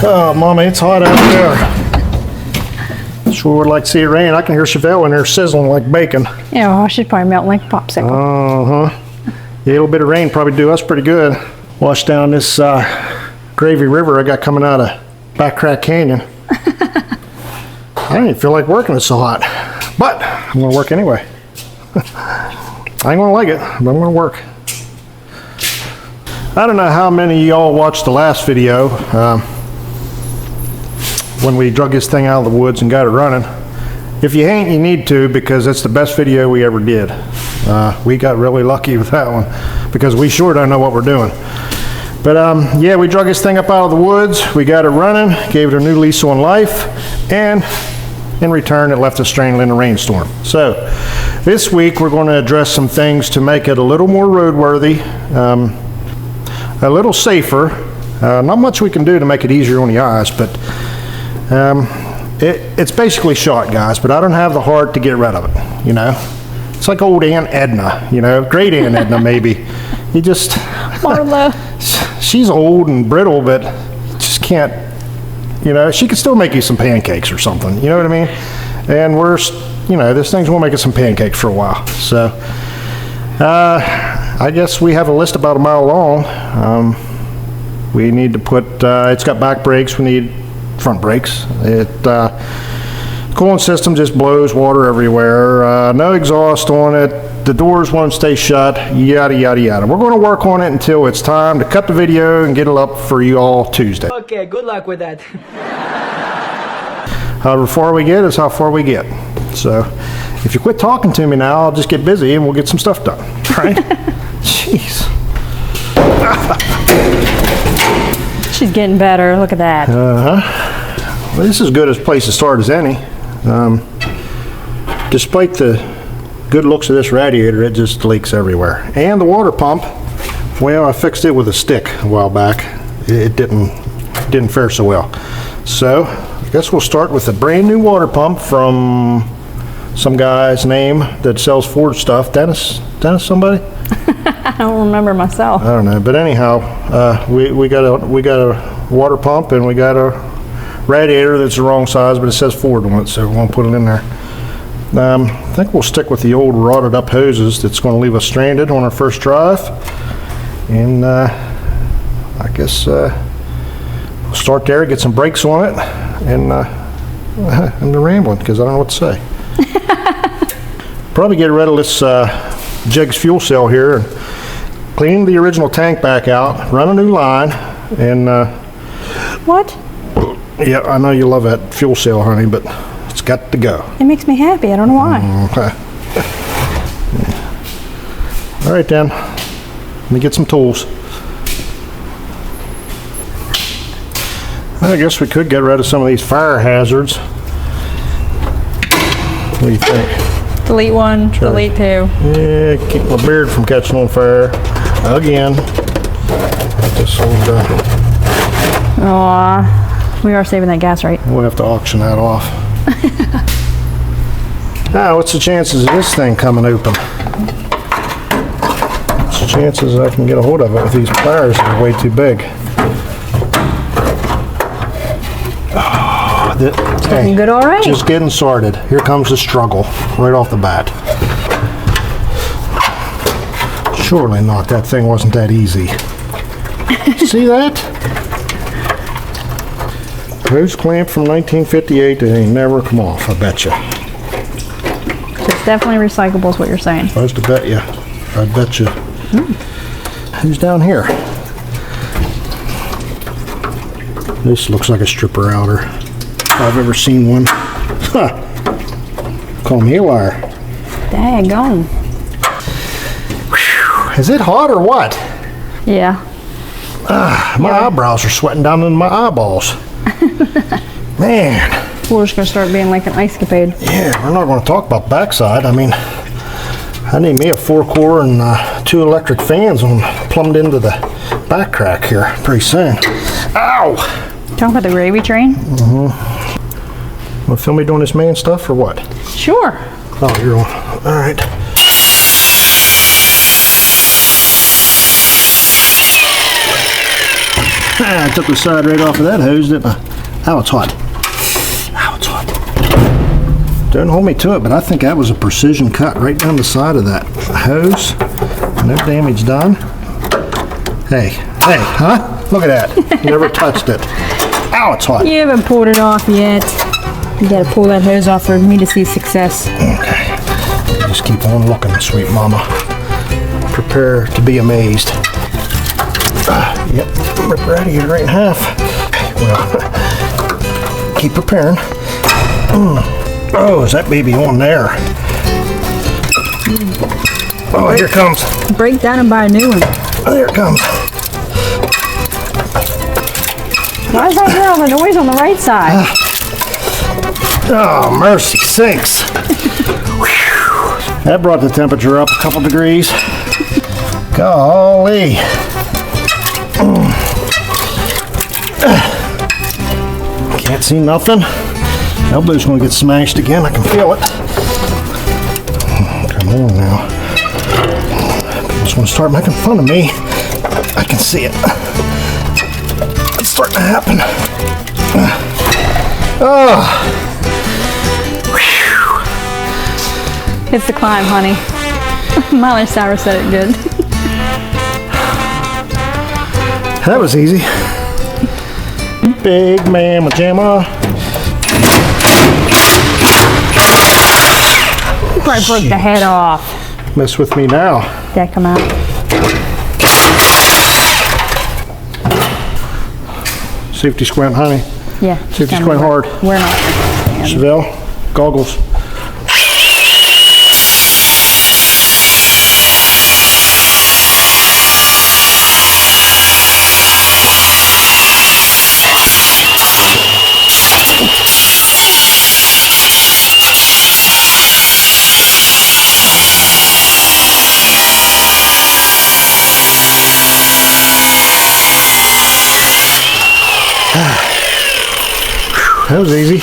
Oh, Mama, it's hot out there. Sure would like to see it rain. I can hear Chevelle in there sizzling like bacon. Yeah, well, I should probably melt like a popsicle. Uh-huh. Yeah, a little bit of rain probably do us pretty good. Wash down this gravy river I got coming out of Back Crack Canyon. I didn't feel like working, it's so hot. But I'm going to work anyway. I ain't going to like it, but I'm going to work. I don't know how many of y'all watched the last video when we drug this thing out of the woods and got it running. If you ain't, you need to, because it's the best video we ever did. We got really lucky with that one because we sure don't know what we're doing. But yeah, we drug this thing up out of the woods, we got it running, gave it a new lease on life, and in return it left us stranded in a rainstorm. So this week we're going to address some things to make it a little more roadworthy, a little safer. Not much we can do to make it easier on the eyes, but it's basically shot, guys, but I don't have the heart to get rid of it, you know. It's like old Aunt Edna, you know, great Aunt Edna maybe. You just, Marla. She's old and brittle, but just can't, you know, she could still make you some pancakes or something, you know what I mean? And we're, you know, this thing's gonna make us some pancakes for a while. So, I guess we have a list about a mile long. We need to put, it's got back brakes, we need front brakes. Cooling system just blows water everywhere. No exhaust on it. The doors won't stay shut. Yada yada yada. We're going to work on it until it's time to cut the video and get it up for you all Tuesday. Okay, good luck with that. However far we get is how far we get. So if you quit talking to me now, I'll just get busy and we'll get some stuff done. Right? Jeez. She's getting better. Look at that. Well, this is as good a place to start as any. Despite the good looks of this radiator, it just leaks everywhere. And the water pump, well, I fixed it with a stick a while back. It didn't fare so well. So I guess we'll start with a brand new water pump from some guy's name that sells Ford stuff. Dennis somebody? I don't remember myself. I don't know, but anyhow, we got a water pump and we got a radiator that's the wrong size, but it says Ford on it, so we won't put it in there. I think we'll stick with the old rotted up hoses that's going to leave us stranded on our first drive. And I guess we'll start there, get some brakes on it, and I'm rambling because I don't know what to say. Probably get rid of this Jegs fuel cell here and clean the original tank back out, run a new line, and What? yeah, I know you love that fuel cell, honey, but it's got to go. It makes me happy. I don't know why. Okay. All right then, let me get some tools. I guess we could get rid of some of these fire hazards. What do you think? Delete one, delete two. Yeah, keep my beard from catching on fire again. This old, Aw, we are saving that gas, right? we'll have to auction that off. Now, what's the chances of this thing coming open? What's the chances I can get a hold of it with these pliers that are way too big? Oh, Looking good already. Just getting started. Here comes the struggle right off the bat. Surely not. That thing wasn't that easy. See that? Hose clamp from 1958 that ain't never come off, I bet you. So it's definitely recyclable is what you're saying. I was to bet you. I'd bet you. Who's down here? This looks like a stripper outer. If I've ever seen one. Huh. Call me a liar. Daggone. Is it hot or what? Yeah. My eyebrows are sweating down into my eyeballs. Man. We're just going to start being like an ice capade. Yeah, we're not going to talk about backside. I mean, I need me a 4-core and 2 electric fans on plumbed into the back crack here pretty soon. Ow! Talk about the gravy train? Want to film me doing this man stuff or what? Sure. Oh, you're on. All right. I took the side right off of that hose, didn't I? Ow, it's hot. Ow, it's hot. Don't hold me to it, but I think that was a precision cut right down the side of that hose. No damage done. Hey, huh? Look at that. Never touched it. Ow, it's hot. You haven't pulled it off yet. You gotta pull that hose off for me to see success. Okay. Just keep on looking, sweet mama. Prepare to be amazed. Yep, rip the radiator right in half. Well, keep preparing. Oh, is that baby on there? Oh, here it comes. Break down and buy a new one. Oh, there it comes. Why is that girl the noise on the right side? Oh, mercy sakes. That brought the temperature up a couple degrees. Golly. Can't see nothing. Elbow's gonna get smashed again. I can feel it. Come on now. People's gonna start making fun of me. I can see it. It's starting to happen. Oh. It's the climb, honey. Miley Cyrus said it good. That was easy. Big man pajama. You probably broke the head off. Mess with me now. That come out. Safety squint, honey. Yeah. Safety squint hard. We're not. Chevelle, goggles. That was easy.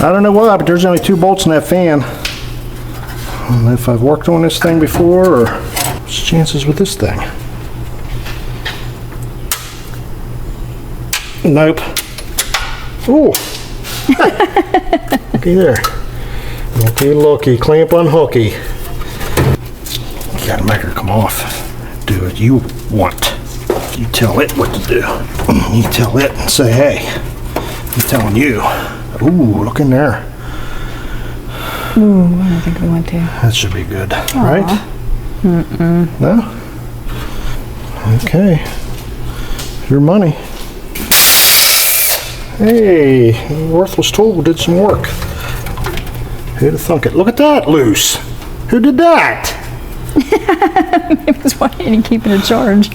I don't know why, but there's only 2 bolts in that fan. I don't know if I've worked on this thing before, or what's the chances with this thing? Nope. Ooh. Looky there. Looky, looky. Clamp unhooky. You gotta make her come off. Do what you want. You tell it what to do. You tell it and say, hey. I'm telling you. Ooh, look in there. Ooh, I don't think we want to. That should be good, right? Mm-mm. No? Okay. Your money. Hey, worthless tool did some work. Who'd have thunk it? Look at that, loose. Who did that? It was why you didn't keep it in charge.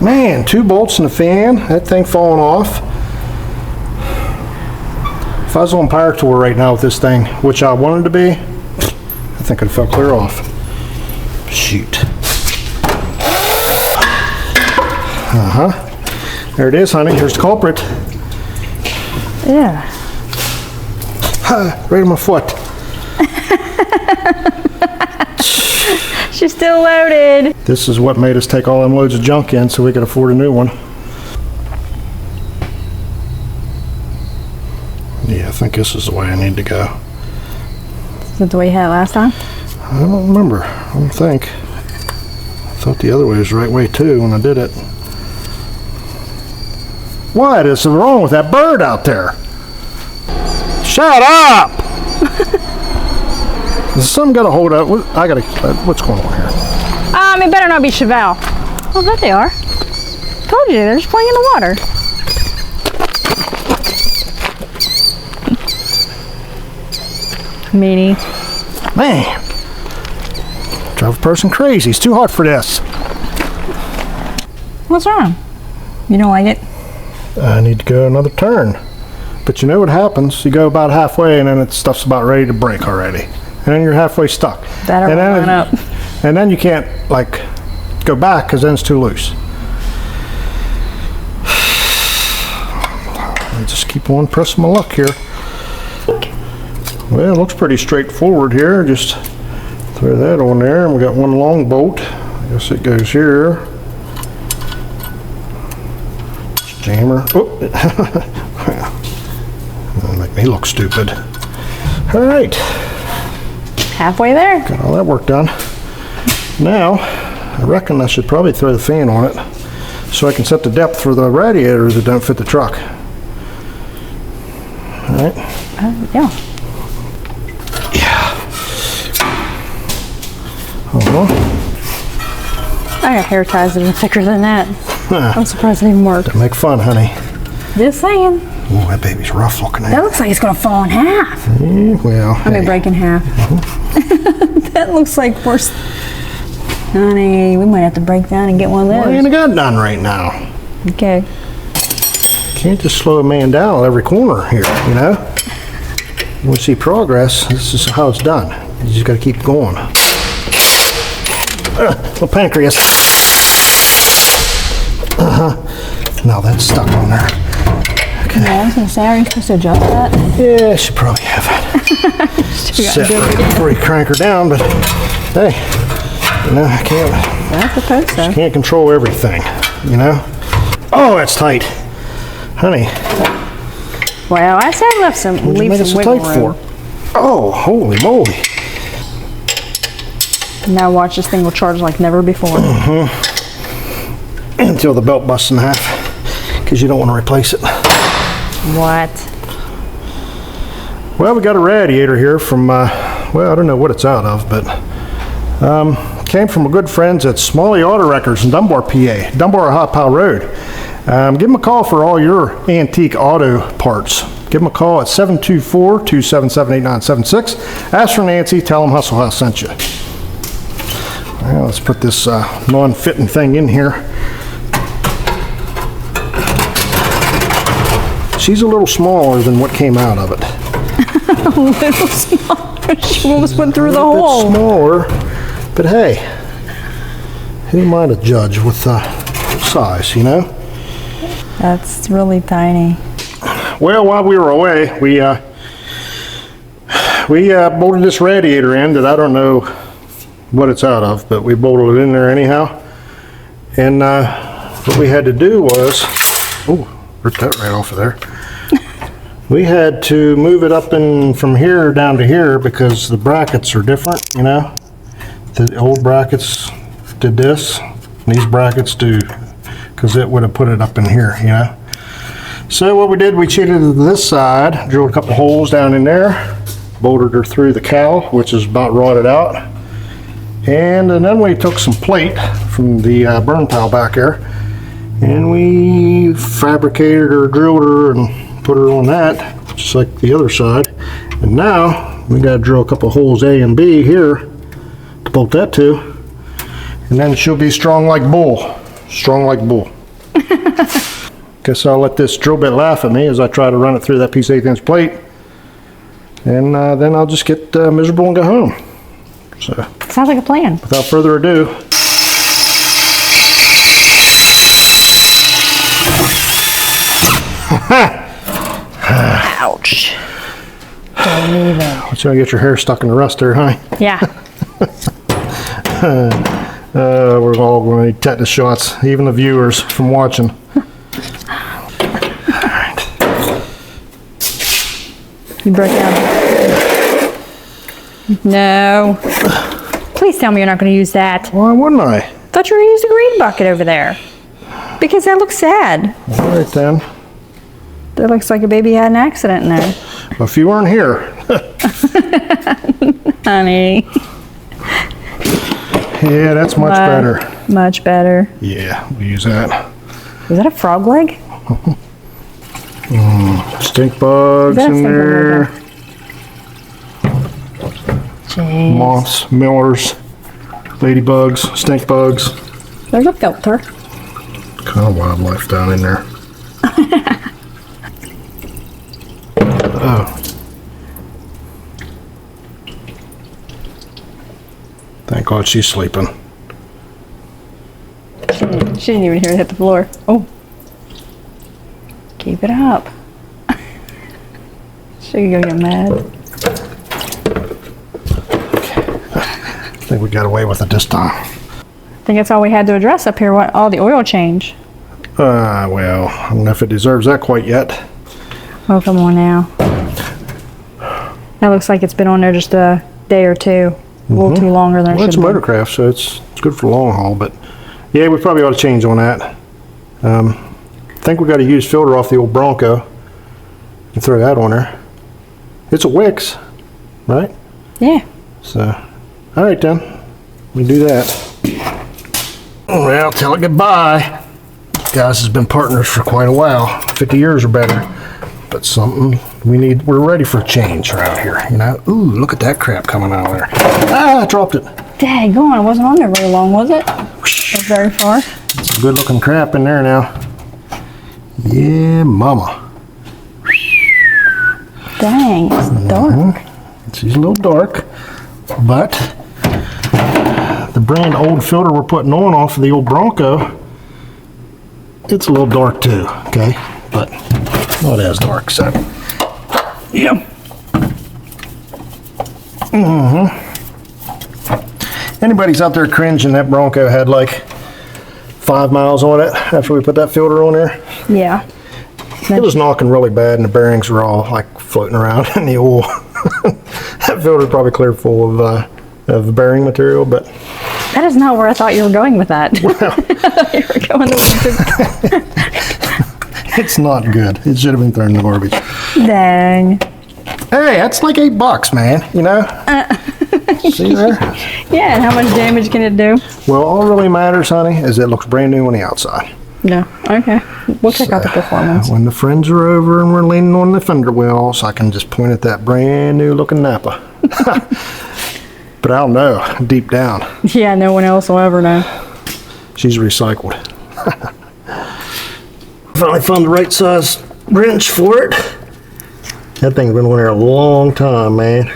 Man, 2 bolts in the fan, that thing falling off. If I was on power tour right now with this thing, which I wanted to be, I think it fell clear off. Shoot. There it is, honey. Here's the culprit. Yeah. Right on my foot. She's still loaded. This is what made us take all them loads of junk in so we could afford a new one. Yeah, I think this is the way I need to go. Is that the way you had it last time? I don't remember. I don't think. I thought the other way was the right way too when I did it. What is wrong with that bird out there? Shut up! Some gotta hold up. I gotta. What's going on here? It better not be Chevelle. Oh, there they are. Told you, they're just playing in the water. Meanie. Man, drive a person crazy. It's too hot for this. What's wrong? You don't like it? I need to go another turn. But you know what happens? You go about halfway and then it stuff's about ready to break already. And then you're halfway stuck. That'll line up. And then you can't, like, go back because then it's too loose. I just keep on pressing my luck here. Well, it looks pretty straightforward here. Just throw that on there, and we got one long bolt. I guess it goes here. Jammer. Oh. That'll make me look stupid. All right. Halfway there. Got all that work done. Now, I reckon I should probably throw the fan on it so I can set the depth for the radiator that don't fit the truck. All right. Yeah. Yeah. Uh-huh. I got hair ties that are thicker than that. I'm surprised it even worked. Don't make fun, honey. Just saying. Oh, that baby's rough looking at. That looks like it's gonna fall in half. Well, I mean, break in half. That looks like worse. Honey, we might have to break down and get one of those. Well, I ain't got none right now. Okay. Can't just slow a man down on every corner here, you know? You want to see progress, this is how it's done. You just got to keep going. Little pancreas. No, that's stuck on there. Okay. Yeah, I was gonna say, are you supposed to adjust that? Yeah, I should probably have it. Set right before you crank her down, but hey, you know, I can't. That's supposed to. Can't control everything, you know? Oh, that's tight. Honey. Well, I said leave some wiggle room. Oh, holy moly. Now watch, this thing will charge like never before. Until the belt busts in half, because you don't want to replace it. What? Well, we got a radiator here from, well, I don't know what it's out of, but came from a good friends at Smalley Auto Records in Dunbar, PA, Dunbar Hot Pile Road. Give them a call for all your antique auto parts. Give them a call at 724-277-8976. Ask for Nancy, tell them Hustle House sent you. Well, let's put this non-fitting thing in here. She's a little smaller than what came out of it. A little smaller. She almost went through the A hole. bit smaller, but hey, who am I to judge with size, you know? That's really tiny. Well, while we were away, we bolted this radiator in that I don't know what it's out of, but we bolted it in there anyhow. And what we had to do was, oh, ripped that right off of there. We had to move it up in from here down to here because the brackets are different, you know. The old brackets did this, and these brackets do, because it would have put it up in here, you know. So what we did, we cheated to this side, drilled a couple holes down in there, bolted her through the cowl, which is about rotted out. And then we took some plate from the burn pile back there, and we fabricated or drilled her and put her on that, just like the other side. And now we got to drill a couple holes A and B here to bolt that to, and then she'll be strong like bull. Strong like bull. Guess I'll let this drill bit laugh at me as I try to run it through that piece of 1/8 inch plate, and then I'll just get miserable and go home. So sounds like a plan. Without further ado, Ouch. Don't even. want you to get your hair stuck in the rust there, honey. Yeah. We're all going to need tetanus shots, even the viewers from watching. Alright. You broke down. No. Please tell me you're not going to use that. Why wouldn't I? Thought you were going to use the green bucket over there. Because that looks sad. Alright then. That looks like a baby had an accident in there. Well, if you weren't here. Honey. Yeah, that's much better. Much better. Yeah, we'll use that. Is that a frog leg? Stink bugs in there. Jeez. Moths, millers, ladybugs, stink bugs. There's a filter. Kind of wildlife down in there. Oh. Thank God she's sleeping. She didn't even hear it hit the floor. Oh. Keep it up. She's gonna get mad. I think we got away with it this time. I think that's all we had to address up here. What all the oil change. Well, I don't know if it deserves that quite yet. Oh, come on now. That looks like it's been on there just a day or two. A little too longer than it Well, should it's have been. motorcraft, so it's good for the long haul, but yeah, we probably ought to change on that. I think we got a used filter off the old Bronco and throw that on there. It's a Wix, right? Yeah. So, all right then, we do that. Well, tell it goodbye. Guys has been partners for quite a while, 50 years or better. But something we're ready for a change around here, you know? Ooh, look at that crap coming out of there. Ah, I dropped it. Daggone, it wasn't on there very long, was it? Or very far? Some good looking crap in there now. Yeah, mama. Dang, it's dark. She's a little dark, but the brand old filter we're putting on off of the old Bronco, it's a little dark too, okay? But not as dark, so. Yep. Anybody's out there cringing, that Bronco had like 5 miles on it after we put that filter on there. Yeah. It was knocking really bad and the bearings were all like floating around in the oil. That filter probably clear full of bearing material, but. That is not where I thought you were going with that. Well, I thought you were going with it's not good. It should have been thrown in the garbage. Dang. Hey, that's like $8, man, you know? See there? Yeah, and how much damage can it do? Well, all really matters, honey, is it looks brand new on the outside. No. Okay. We'll check out the performance. When the friends are over and we're leaning on the fender wells, I can just point at that brand new looking Napa. But I don't know, deep down. Yeah, no one else will ever know. She's recycled. Finally found the right size wrench for it. That thing's been on there a long time, man.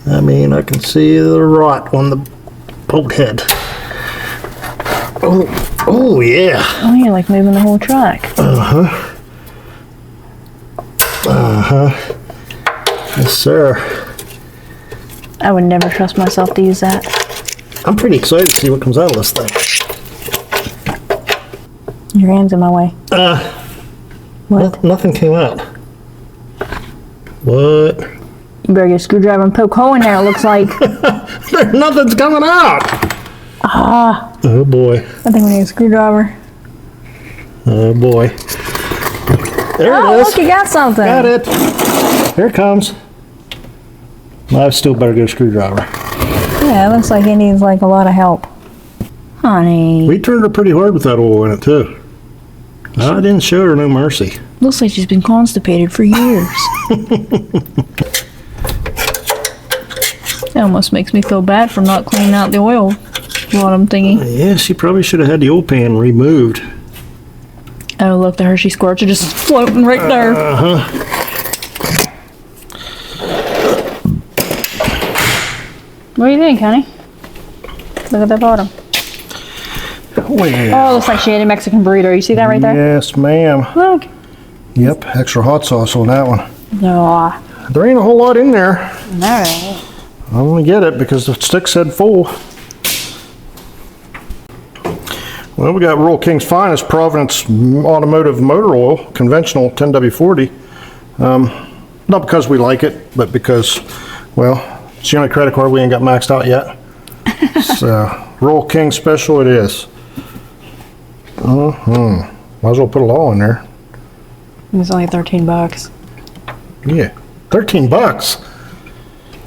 I mean, I can see the rot on the bolt head. Oh yeah. Oh, you're like moving the whole truck. Yes, sir. I would never trust myself to use that. I'm pretty excited to see what comes out of this thing. Your hand's in my way. What? Nothing came out. What? You better get a screwdriver and poke a hole in there, it looks like. Nothing's coming out. Oh boy. I think we need a screwdriver. Oh boy. There it is. Look, you got something. Got it. Here it comes. I still better get a screwdriver. Yeah, it looks like it needs like a lot of help. Honey. We turned her pretty hard with that oil in it too. I didn't show her no mercy. Looks like she's been constipated for years. It almost makes me feel bad for not cleaning out the oil bottom thingy. Yeah, she probably should have had the oil pan removed. Oh, look, the Hershey squirts are just floating right there. What do you think, honey? Look at that bottom. Well, Oh, it looks like she ate a Mexican burrito. You see that right there? yes, ma'am. Look. Yep, extra hot sauce on that one. No. There ain't a whole lot in there. No. I'm gonna get it because the stick said full. Well, we got Royal King's Finest Providence Automotive Motor Oil, conventional 10W40. Not because we like it, but because, well, it's the only credit card we ain't got maxed out yet. So, Royal King Special it is. Might as well put it all in there. It's only $13. Yeah, $13.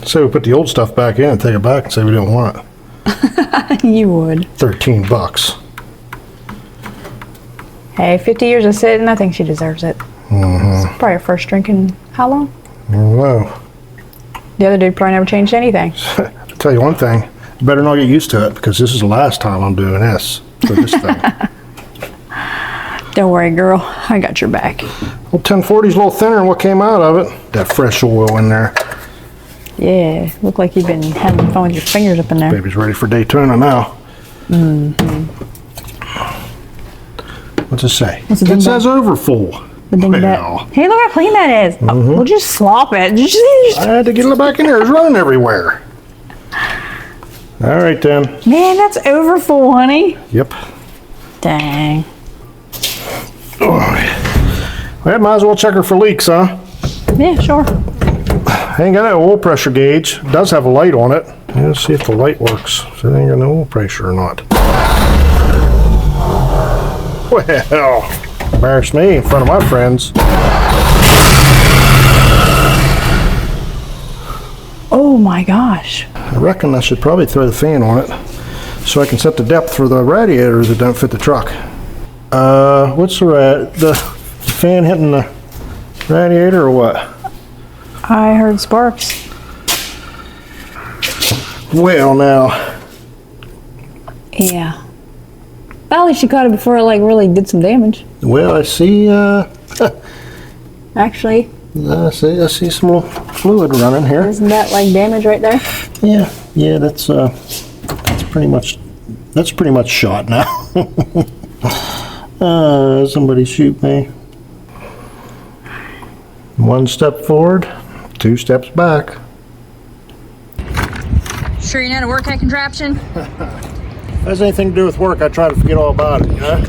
So we put the old stuff back in and take it back and say we didn't want it. You would. $13. Hey, 50 years of sitting, I think she deserves it. It's probably her first drink in how long? Well, The other dude probably never changed anything. I'll tell you one thing, you better not get used to it because this is the last time I'm doing this for this thing. Don't worry, girl. I got your back. Well, 1040's a little thinner than what came out of it. That fresh oil in there. Yeah, look like you've been having fun with your fingers up in there. Baby's ready for Daytona now. What's it say? What's it It done says overfull. The ding Well, that. Hey, look how clean that is. Oh, we'll just slop it. I had to get it back in there. It's running everywhere. All right, then. Man, that's over full, honey. Yep. Dang. Well, might as well check her for leaks, huh? Yeah, sure. Ain't got an oil pressure gauge. It does have a light on it. Let's see if the light works. So it ain't got no oil pressure or not. Well, embarrassed me in front of my friends. Oh my gosh. I reckon I should probably throw the fan on it so I can set the depth for the radiator that don't fit the truck. What's the fan hitting the radiator or what? I heard sparks. Well, now. Yeah. Well, at least she caught it before it like really did some damage. Well, I see, Actually, I see some little fluid running here. isn't that like damage right there? Yeah, that's pretty much shot now. Somebody shoot me. One step forward, 2 steps back. Sure you know how to work that contraption? Has anything to do with work, I try to forget all about it, you know?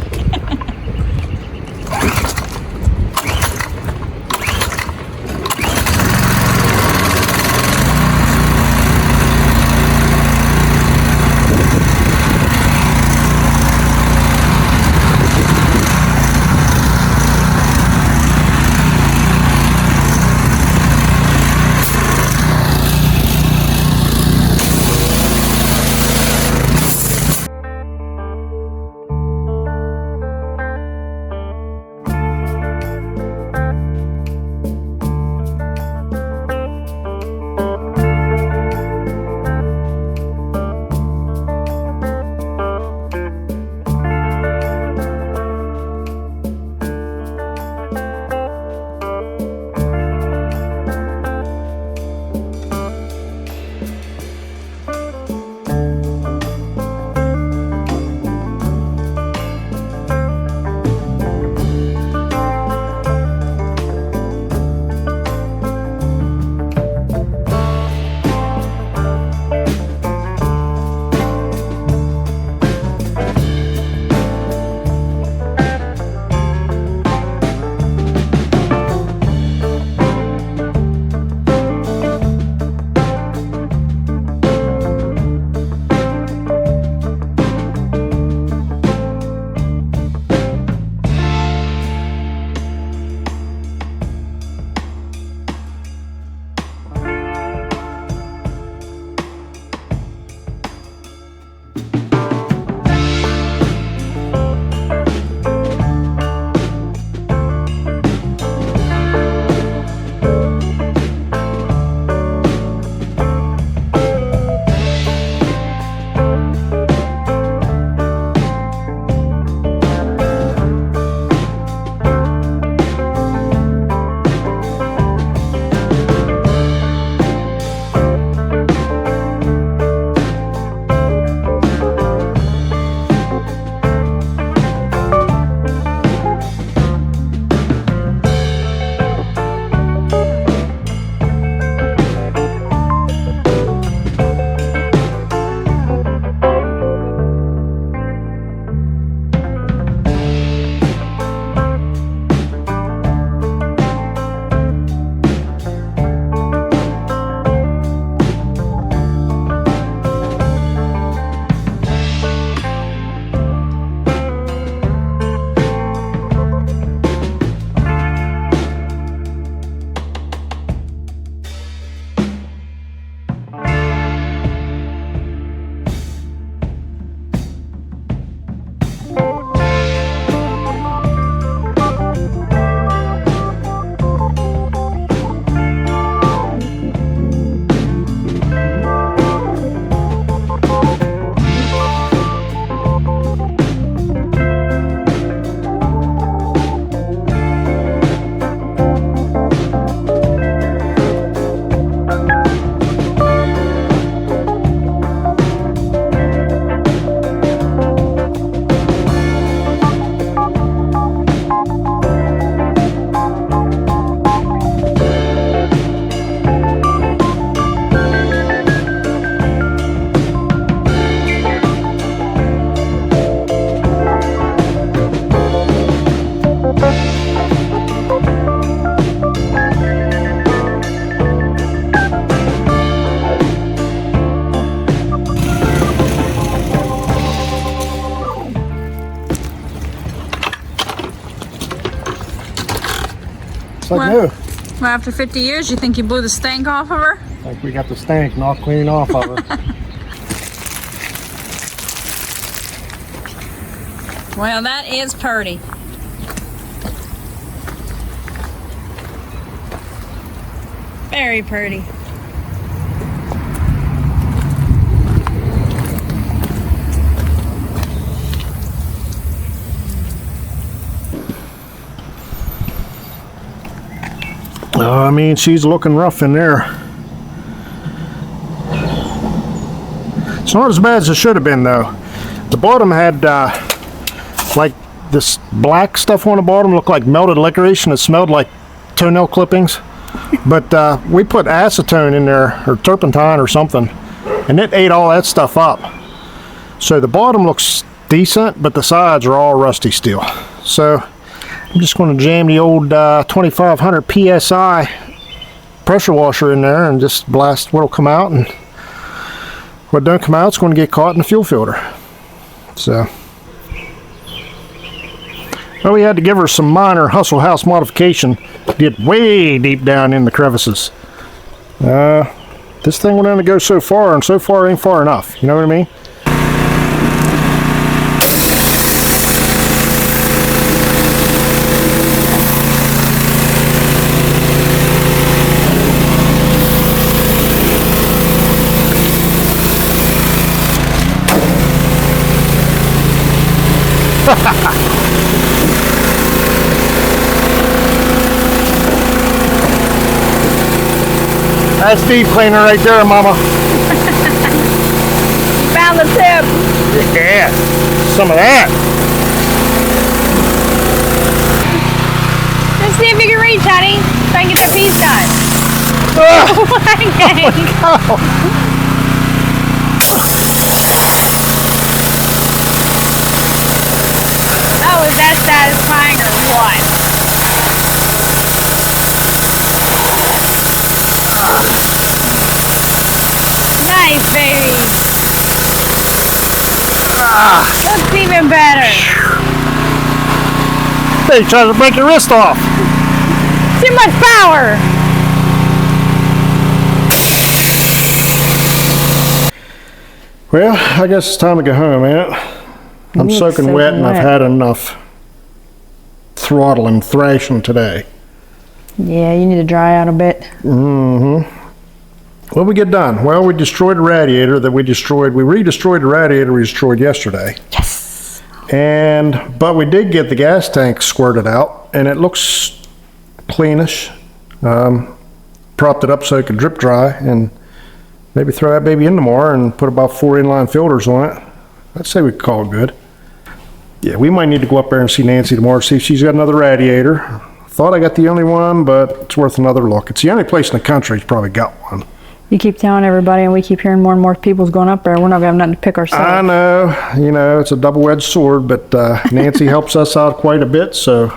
just like new. Well, after 50 years, you think you blew the stank off of her? Like we got the stank knocked clean off of her. Well, that is purty. Very pretty. I mean, she's looking rough in there. It's not as bad as it should have been, though. The bottom had like this black stuff on the bottom, looked like melted licorice, and it smelled like toenail clippings. But we put acetone in there, or turpentine or something, and it ate all that stuff up. So the bottom looks decent, but the sides are all rusty still. So I'm just going to jam the old 2500 PSI pressure washer in there and just blast what'll come out, and what don't come out is going to get caught in the fuel filter. So, well, we had to give her some minor hustle house modification to get way deep down in the crevices. This thing went only go so far, and so far ain't far enough. You know what I mean? That's deep cleaner right there, Mama. Found the tip. Yeah, some of that. Let's see if you can reach, honey. So I can get the piece done. Oh, is that satisfying or what? Nice, baby. Looks even better. Hey, trying to break your wrist off. Too much power. Well, I guess it's time to go home, ain't it? I'm soaking wet and I've had enough throttling, thrashing today. Yeah, you need to dry out a bit. What did we get done? Well, we destroyed a radiator that we destroyed. We re-destroyed the radiator we destroyed yesterday. Yes. But we did get the gas tank squirted out, and it looks cleanish. Propped it up so it could drip dry, and maybe throw that baby in tomorrow and put about 4 inline filters on it. I'd say we could call it good. Yeah, we might need to go up there and see Nancy tomorrow, see if she's got another radiator. Thought I got the only one, but it's worth another look. It's the only place in the country that's probably got one. You keep telling everybody, and we keep hearing more and more people's going up there. We're not going to have nothing to pick ourselves. I know, you know, it's a double-edged sword, but Nancy helps us out quite a bit, so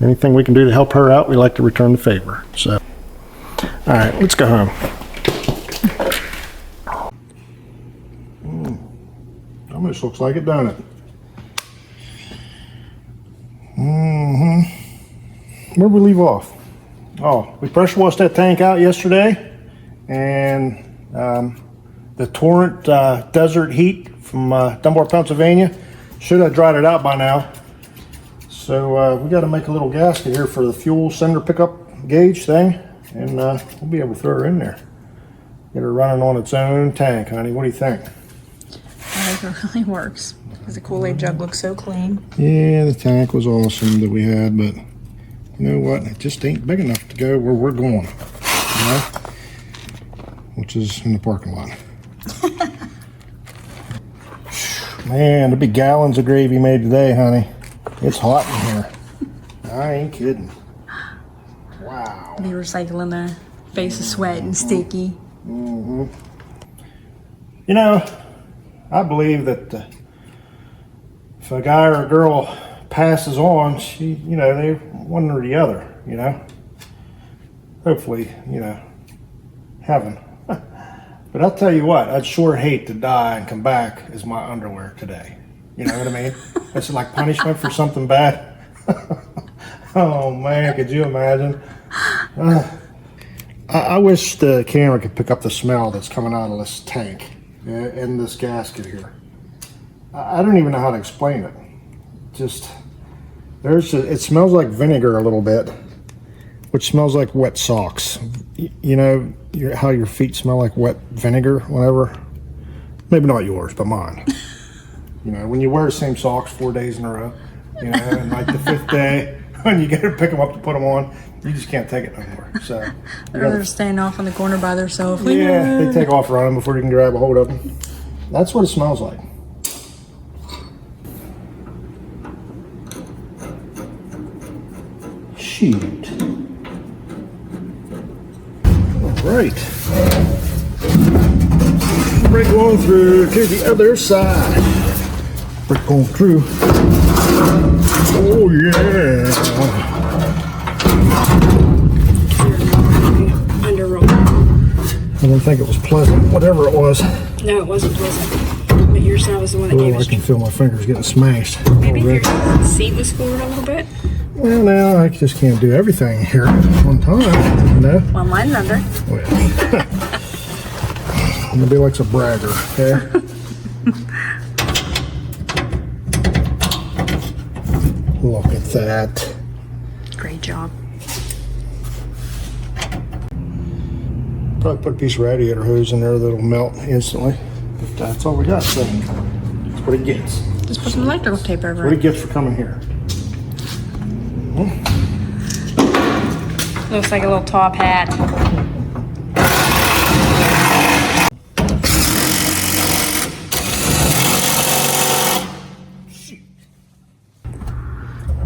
anything we can do to help her out, we like to return the favor. So, all right, let's go home. Almost looks like it, don't it? Where'd we leave off? Oh, we pressure washed that tank out yesterday, and the torrent desert heat from Dunbar, Pennsylvania should have dried it out by now. So we got to make a little gasket here for the fuel cylinder pickup gauge thing, and we'll be able to throw her in there. Get her running on its own tank, honey. What do you think? I think it really works because the Kool-Aid jug looks so clean. Yeah, the tank was awesome that we had, but you know what? It just ain't big enough to go where we're going, you know? Which is in the parking lot. Man, there'll be gallons of gravy made today, honey. It's hot in here. I ain't kidding. Wow. Be recycling the face of sweat and sticky. You know, I believe that if a guy or a girl passes on, you know, they one or the other, you know. Hopefully, you know, heaven. But I'll tell you what, I'd sure hate to die and come back as my underwear today. You know what I mean? That's like punishment for something bad. Oh man, could you imagine? I wish the camera could pick up the smell that's coming out of this tank and this gasket here. I don't even know how to explain it. Just, it smells like vinegar a little bit, which smells like wet socks. You know how your feet smell like wet vinegar whenever? Maybe not yours, but mine. You know, when you wear the same socks 4 days in a row, you know, and like the 5th day, when you go to pick them up to put them on, you just can't take it no more. So They're standing off in the corner by themselves. Yeah, they take off running before you can grab a hold of them. That's what it smells like. Shoot. All right. Break on through to the other side. Break on through. Oh yeah. Under roll. I don't think it was pleasant, whatever it was. No, it wasn't pleasant. But your side was the one that gave Oh, I us. can feel my fingers getting smashed. Maybe already. your seat was scored a little bit. Well, now I just can't do everything here at one time, you know? Well, mine's under. Well, nobody likes a bragger, okay? Look at that. Great job. Probably put a piece of radiator hose in there that'll melt instantly. But that's all we got, so that's what it gets. Just put some electrical tape over What it. it gets for coming here. Looks like a little top hat.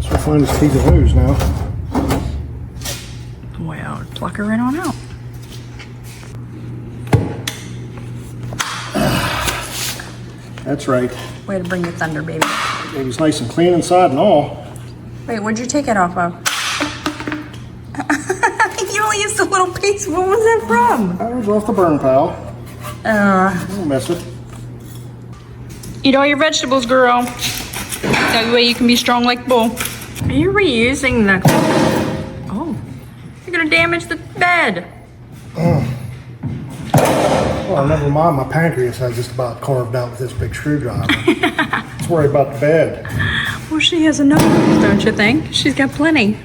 So we'll find this piece of hose now. Well, pluck her right on out. That's right. Way to bring the thunder, baby. It was nice and clean inside and all. Wait, where'd you take it off of? You only used a little piece. What was that from? That was off the burn pile. Don't mess it. Eat all your vegetables, girl. That way you can be strong like bull. Are you reusing the... Oh. You're gonna damage the bed. Well, never mind, my pancreas I just about carved out with this big screwdriver. Let's worry about the bed. Well, she has enough, don't you think? She's got plenty.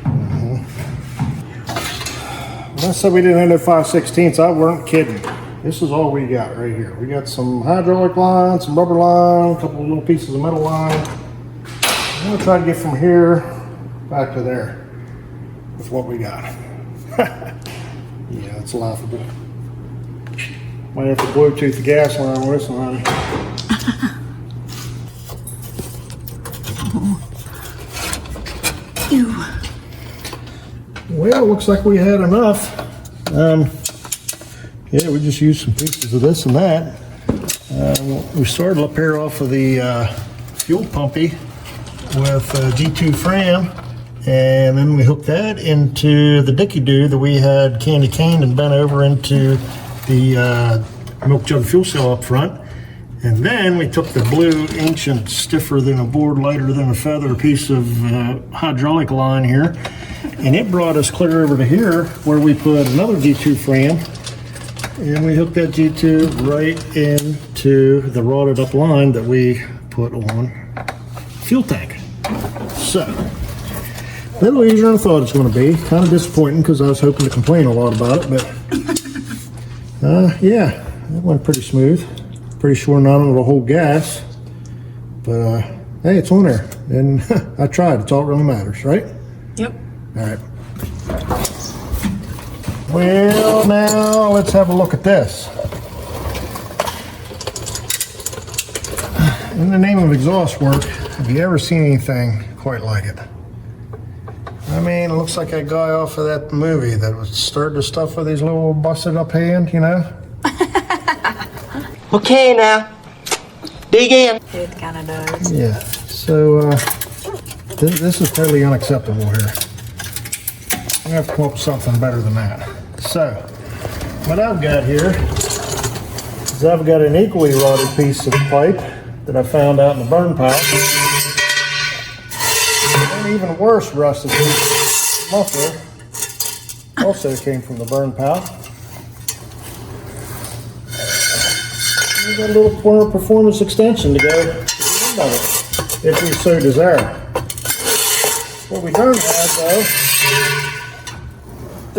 When I said we didn't have no 5/16, I weren't kidding. This is all we got right here. We got some hydraulic line, some rubber line, a couple of little pieces of metal line. I'm gonna try to get from here back to there with what we got. Yeah, it's laughable. Might have to Bluetooth the gas line on this one. Ew. Well, looks like we had enough. Yeah, we just used some pieces of this and that. We started up here off of the fuel pumpy with a G2 Fram, and then we hooked that into the Dicky-Doo that we had candy caned and bent over into the milk jug fuel cell up front. And then we took the blue, ancient, stiffer than a board, lighter than a feather piece of hydraulic line here, and it brought us clear over to here where we put another G2 Fram, and we hooked that G2 right into the rotted up line that we put on fuel tank. So, a little easier than I thought it was going to be. Kind of disappointing because I was hoping to complain a lot about it, but yeah, it went pretty smooth. Pretty sure none of it will hold gas, but hey, it's on there, and I tried. It's all that really matters, right? Yep. All right. Well, now let's have a look at this. In the name of exhaust work, have you ever seen anything quite like it? I mean, it looks like that guy off of that movie that was stirred the stuff with his little busted up hand, you know? Okay, now, dig in. It kind of does. Yeah. So, this is totally unacceptable here. I'm gonna have to come up with something better than that. So, what I've got here is I've got an equally rotted piece of pipe that I found out in the burn pile. An even worse rusted piece of muffler Also came from the burn pal. We got a little corner performance extension to go to the end of it, if we so desire. What we don't have though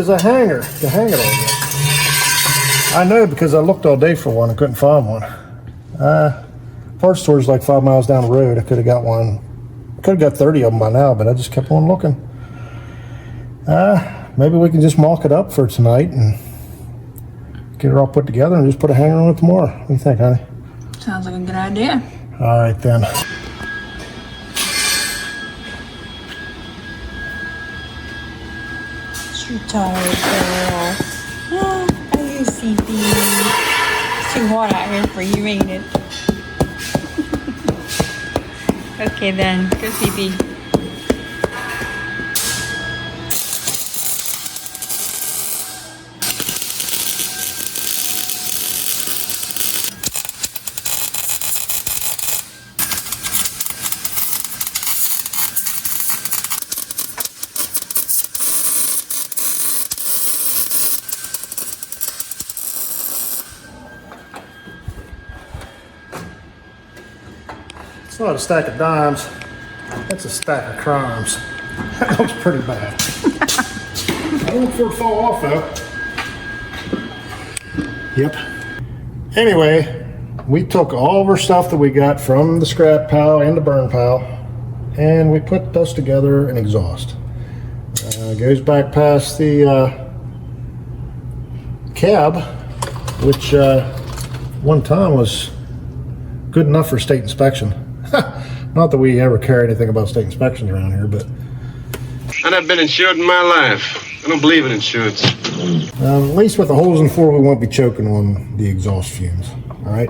is a hanger to hang it on with. I know because I looked all day for one and couldn't find one. Parts store's like 5 miles down the road. I could have got one. I could have got 30 of them by now, but I just kept on looking. Maybe we can just mock it up for tonight and get it all put together and just put a hanger on it tomorrow. What do you think, honey? Sounds like a good idea. All right, then. You're tired, girl. Oh, are you sleepy? It's too hot out here for you, ain't it? Okay, then. Go sleepy. It's not a stack of dimes, that's a stack of crimes. That looks pretty bad. I don't look for it to fall off though. Yep. Anyway, we took all of our stuff that we got from the scrap pile and the burn pile, and we put those together an exhaust. Goes back past the cab, which one time was good enough for state inspection. Not that we ever care anything about state inspections around here, but... I've not been insured in my life. I don't believe in insurance. At least with the holes in the floor, we won't be choking on the exhaust fumes, all right?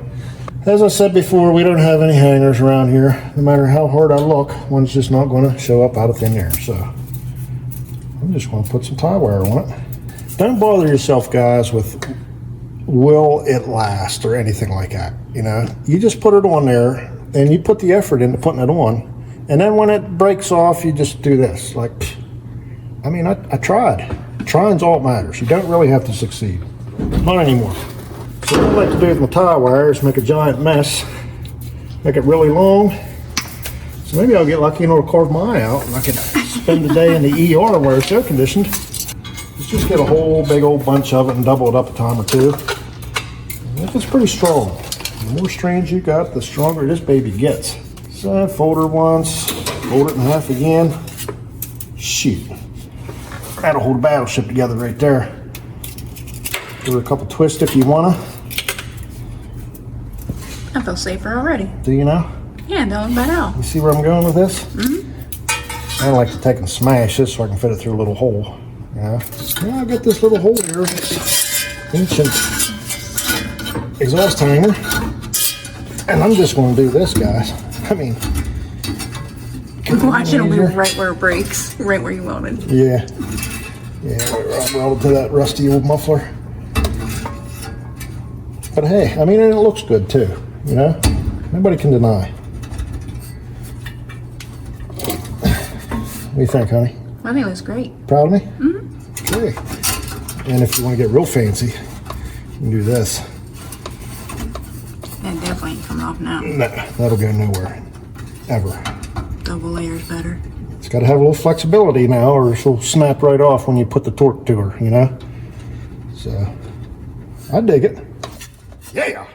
As I said before, we don't have any hangers around here. No matter how hard I look, one's just not going to show up out of thin air, so... I'm just going to put some tie wire on it. Don't bother yourself, guys, with will it last or anything like that, you know? You just put it on there, and you put the effort into putting it on, and then when it breaks off, you just do this. Like, I mean, I tried. Trying's all that matters. You don't really have to succeed. Not anymore. So what I like to do with my tie wire is make a giant mess, make it really long. So maybe I'll get lucky and it'll carve my eye out, and I can spend the day in the ER where it's air conditioned. Let's just get a whole big old bunch of it and double it up a time or two. And if it's pretty strong. The more strands you got, the stronger this baby gets. So fold her once, fold it in half again. Shoot. That'll hold a battleship together right there. Give her a couple twists if you wanna. I feel safer already. Do you know? Yeah, don't bad out. You see where I'm going with this? Mm-hmm. I like to take and smash this so I can fit it through a little hole. Yeah. Well, I've got this little hole here. Ancient exhaust hanger. And I'm just going to do this, guys. I mean, watch it'll be right where it breaks, right where you wanted. Yeah. Yeah, right welded to that rusty old muffler. But hey, I mean, and it looks good too, you know? Nobody can deny. What do you think, honey? I think it looks great. Proud of me? Mm-hmm. Okay. And if you want to get real fancy, you can do this. That definitely ain't coming off now. No, that'll go nowhere. Ever. Double layers better. It's got to have a little flexibility now, or she'll snap right off when you put the torque to her, you know? So, I dig it. Yeah!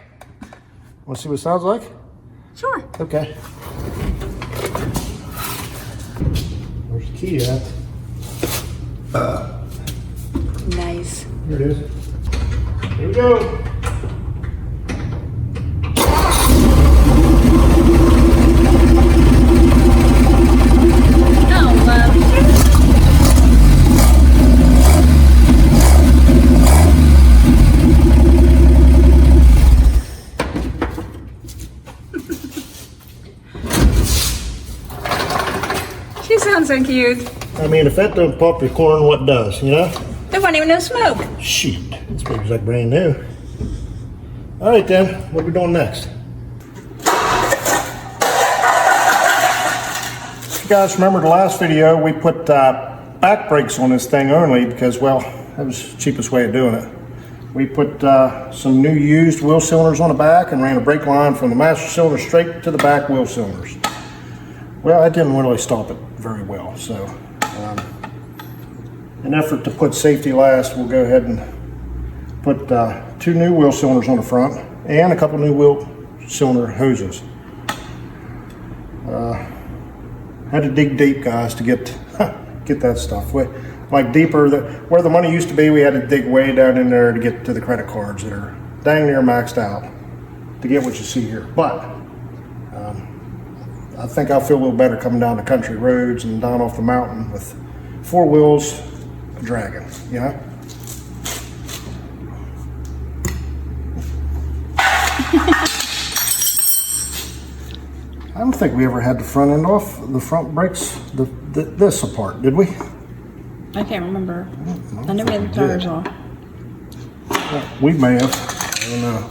Want to see what it sounds like? Sure. Okay. Where's the key at? Nice. Here it is. Here we go. She sounds so cute. I mean, if that don't pop your corn, what does, you know? There wasn't even no smoke. Shoot, this baby's like brand new. All right then, what are we doing next? If you guys remember the last video, we put back brakes on this thing only because, well, That was the cheapest way of doing it. We put some new used wheel cylinders on the back and ran a brake line from the master cylinder straight to the back wheel cylinders. Well, that didn't really stop it very well, so in an effort to put safety last, we'll go ahead and put 2 new wheel cylinders on the front and a couple new wheel cylinder hoses. Had to dig deep, guys, to get that stuff. Like deeper, where the money used to be, we had to dig way down in there to get to the credit cards that are dang near maxed out to get what you see here. But I think I'll feel a little better coming down the country roads and down off the mountain with 4 wheels dragging, you know? I don't think we ever had the front end off, the front brakes, this apart, did we? I can't remember. I never had the tires off. Well, we may have, I don't know.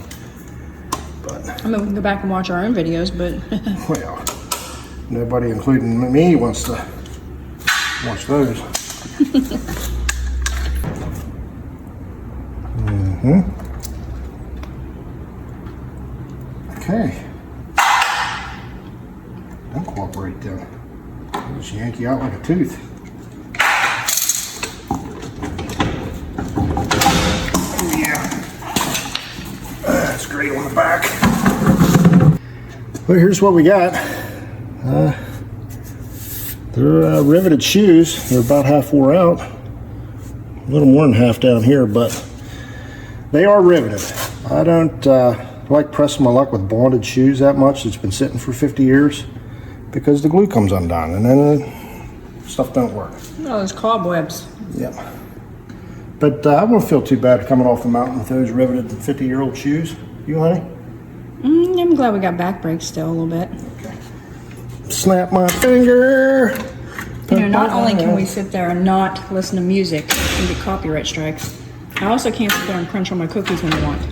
But, I mean, we can go back and watch our own videos, but... well, nobody, including me, wants to watch those. Okay. Don't cooperate then. I'll just yank you out like a tooth. Oh yeah. That's great on the back. Well, here's what we got. They're riveted shoes. They're about half wore out. A little more than half down here, but they are riveted. I don't like pressing my luck with bonded shoes that much. It's been sitting for 50 years because the glue comes undone and then stuff don't work. Oh, those cobwebs. Yep. But I won't feel too bad coming off the mountain with those riveted 50-year-old shoes. You, honey? I'm glad we got back brakes still a little bit. Okay. Snap my finger. You know, not only can we sit there and not listen to music and get copyright strikes, I also can't sit there and crunch on my cookies when I want.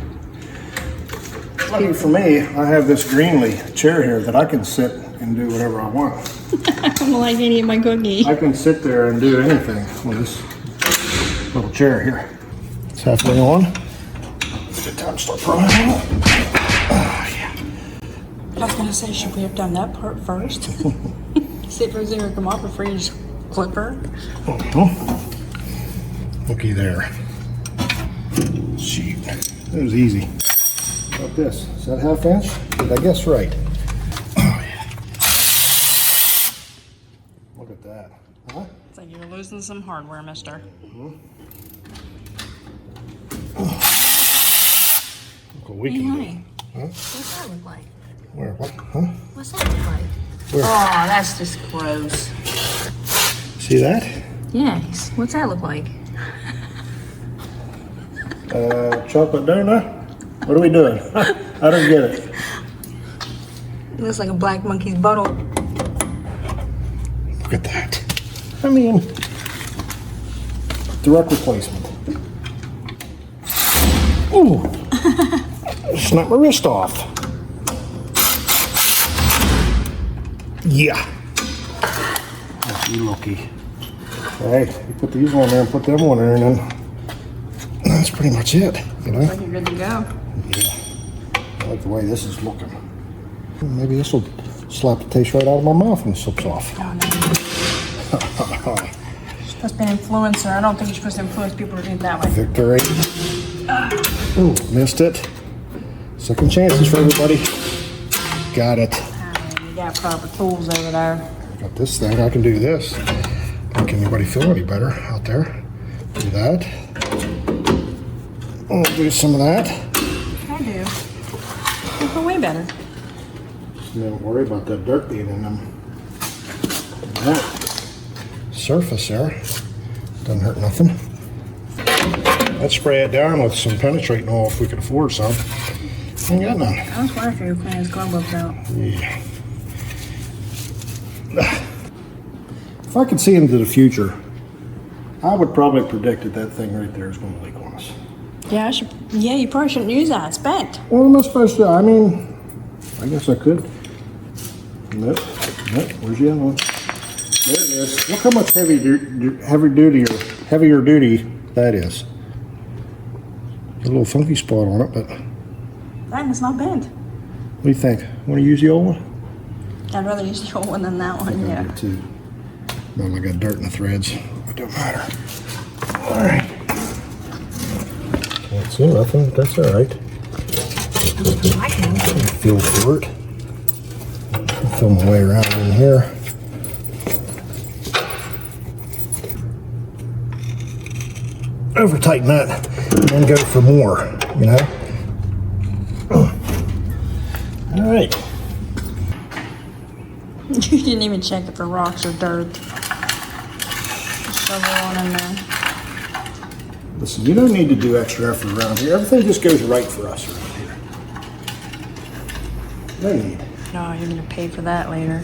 Lucky for me, I have this Greenlee chair here that I can sit and do whatever I want. I'm like eating my cookie. I can sit there and do anything with this little chair here. It's halfway on. It's a good time to start prying on it. Oh, yeah. I was gonna say, should we have done that part first? See if there's ever come off before you just clip her. Looky there. Shoot. That was easy. How about this? Is that ½ inch? Did I guess right? Oh, yeah. Look at that. Huh? It's like you're losing some hardware, mister. Look what we can do. Huh? What's that look like? Where? What? Huh? What's that look like? Where? Oh, that's just gross. See that? Yes. What's that look like? Chocolate donut? What are we doing? I don't get it. It looks like a black monkey's bottle. Look at that. I mean, direct replacement. Ooh. Snap my wrist off. Yeah. You lucky. Hey, you put these on there and put them on there, and then that's pretty much it. You know? Looks like you're good to go. Yeah. I like the way this is looking. Maybe this will slap the taste right out of my mouth when it slips off. Oh, no. You're supposed to be an influencer. I don't think you're supposed to influence people to do it that way. Victory. Ooh, missed it. Second chances for everybody. Got it. You got proper tools over there. Got this thing. I can do this. Don't make anybody feel any better out there. Do that. I'll do some of that. I do. I feel way better. Don't worry about that dirt being in them. That surface there doesn't hurt nothing. Let's spray it down with some penetrating oil if we could afford some. Ain't got none. I was wondering if you were cleaning his cobwebs out. Yeah. If I could see into the future, I would probably predict that thing right there is going to leak on us. Yeah, you probably shouldn't use that. It's bent. What am I supposed to? I mean, I guess I could. Nope. Nope. Where's the other one? There it is. Look how much heavier duty that that is. There's a little funky spot on it, but That is not bent. what do you think? Want to use the old one? I'd rather use the old one than that one, I yeah. do too. Well, I got dirt in the threads. It don't matter. All right. Can't see nothing, but that's all right. I can. Feel for it. Feel my way around in here. Over tighten that and then go for more, you know? All right. You didn't even check it for rocks or dirt. Shovel on in there. Listen, you don't need to do extra effort around here. Everything just goes right for us around here. No need. No, you're gonna pay for that later.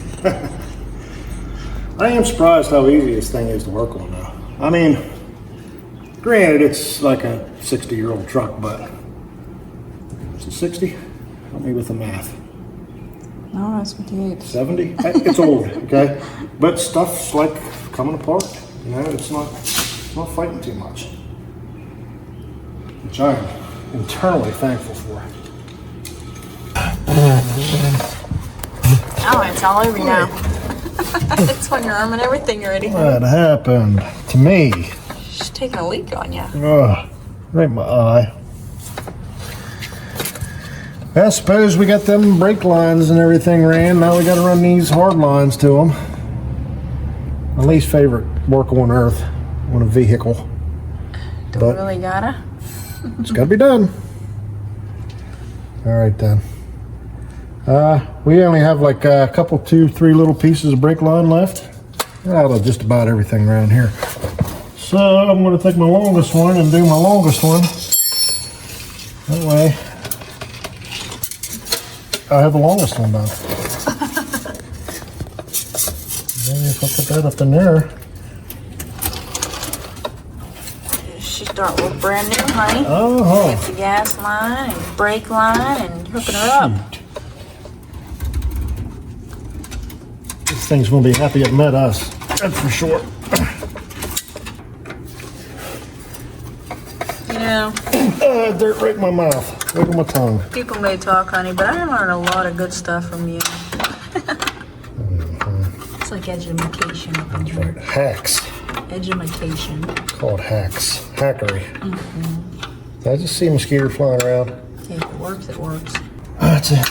I am surprised how easy this thing is to work on now. I mean, granted, it's like a 60-year-old truck, but is it 60? Help me with the math. No, that's 58. 70? It's old, okay? But stuff's like coming apart. You know, it's not fighting too much. Which I am internally thankful for. Oh, it's all over now. It's on your arm and everything already. What happened to me? She's taking a leak on you. Ugh, right in my eye. I suppose we got them brake lines and everything ran. Now we got to run these hard lines to them. My least favorite work on earth on a vehicle. Do we But really gotta? it's got to be done. All right then. We only have like a couple, 2, 3 little pieces of brake line left. Out of just about everything around here. So I'm going to take my longest one and do my longest one. That way I have the longest one done. Maybe if I put that up in there. She start with brand new, honey. Oh, Get the gas line and brake line and hooking her up. This thing's going to be happy it met us. That's for sure. You know, Dirt right in my mouth. Right on my tongue. people may talk, honey, but I learned a lot of good stuff from you. It's like education up in here. Right. Hacks. Education. Called hacks. Hackery. Did I just see a mosquito flying around? Hey, if it works, it works. That's it.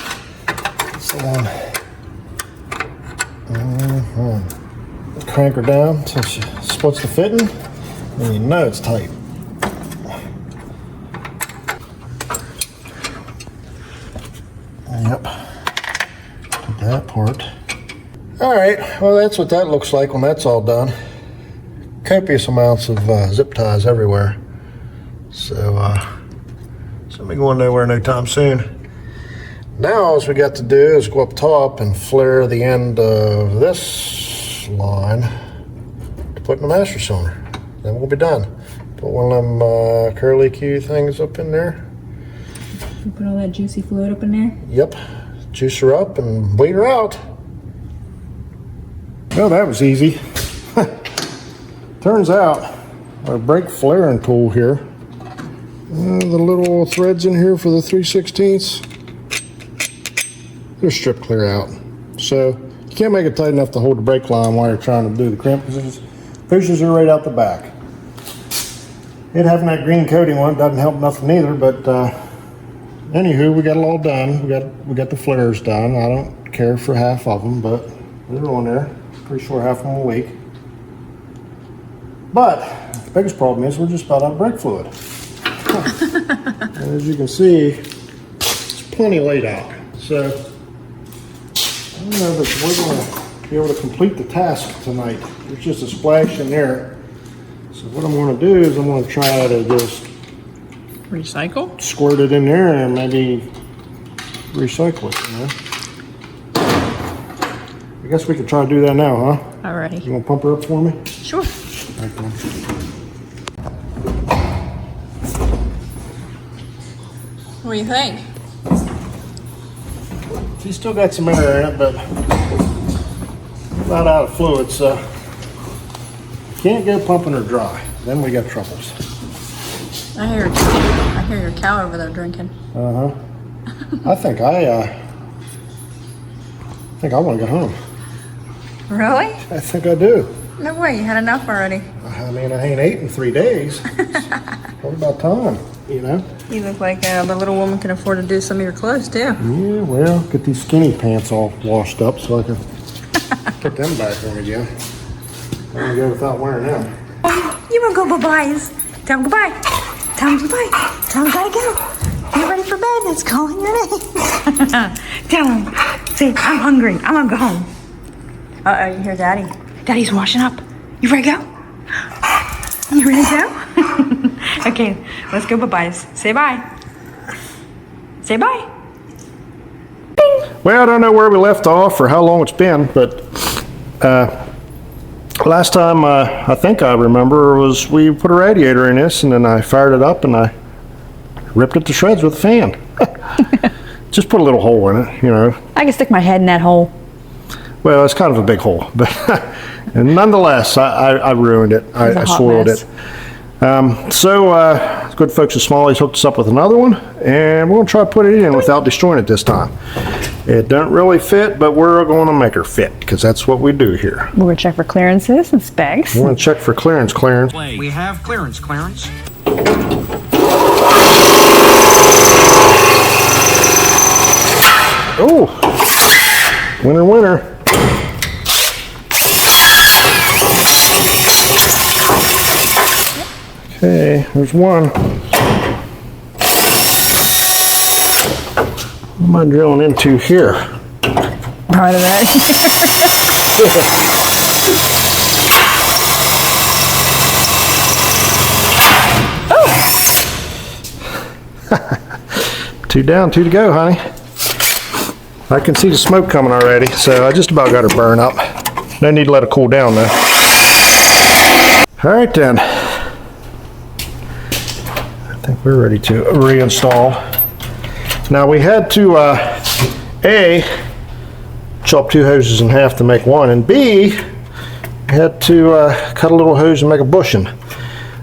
That's the one. Crank her down until she splits the fitting, and you know it's tight. Yep. Did that part. All right. Well, that's what that looks like when that's all done. Copious amounts of zip ties everywhere. So we going nowhere no time soon. Now all we got to do is go up top and flare the end of this line to put in the master cylinder. Then we'll be done. Put one of them curly Q things up in there. You put all that juicy fluid up in there? Yep. Juice her up and bleed her out. Well, that was easy. Turns out our brake flaring tool here, the little threads in here for the 3/16, they're stripped clear out. So you can't make it tight enough to hold the brake line while you're trying to do the crimp because it pushes her right out the back. It having that green coating on it doesn't help nothing either, but anywho, we got it all done. We got the flares done. I don't care for half of them, but they're on there. Pretty sure half of them will leak. But the biggest problem is we're just about out of brake fluid. And as you can see, it's plenty laid out. So I don't know that we're going to be able to complete the task tonight. There's just a splash in there. So what I'm going to do is I'm going to try to just Recycle? squirt it in there and maybe recycle it, you know. I guess we could try to do that now, huh? Alrighty. You want to pump her up for me? Sure. Okay. What do you think? She's still got some air in it, but not out of fluid, so can't go pumping her dry. Then we got troubles. I hear your cow over there drinking. I think I want to go home. Really? I think I do. No way, you had enough already. I mean, I ain't ate in 3 days. What about time, you know? You look like the little woman can afford to do some of your clothes too. Yeah, well, get these skinny pants all washed up so I can put them back on again. I'm gonna go without wearing them. You wanna go bye-byes? Tell him goodbye. Tell him goodbye. Tell him gotta go. Get ready for bed. It's calling your name. Tell him. Say, I'm hungry. I'm gonna go home. Uh-oh, you hear Daddy. Daddy's washing up. You ready to go? You ready to go? Okay, let's go bye-byes. Say bye. Say bye. Well, I don't know where we left off or how long it's been, but last time I think I remember was we put a radiator in this and then I fired it up and I ripped it to shreds with a fan. Just put a little hole in it, you know. I can stick my head in that hole. Well, it's kind of a big hole, but and nonetheless, I ruined it. I soiled it. So good folks at Smalley's hooked us up with another one, and we're going to try to put it in without destroying it this time. It doesn't really fit, but we're going to make her fit, because that's what we do here. We're going to check for clearances and specs. We're going to check for clearance. We have clearance. Oh, winner. Okay, there's one. What am I drilling into here? Part of that. Two down, 2 to go, honey. I can see the smoke coming already, so I just about got her burned up. No need to let it cool down though. All right then. I think we're ready to reinstall. Now we had to A, chop 2 hoses in half to make one, and B, had to cut a little hose and make a bushing. I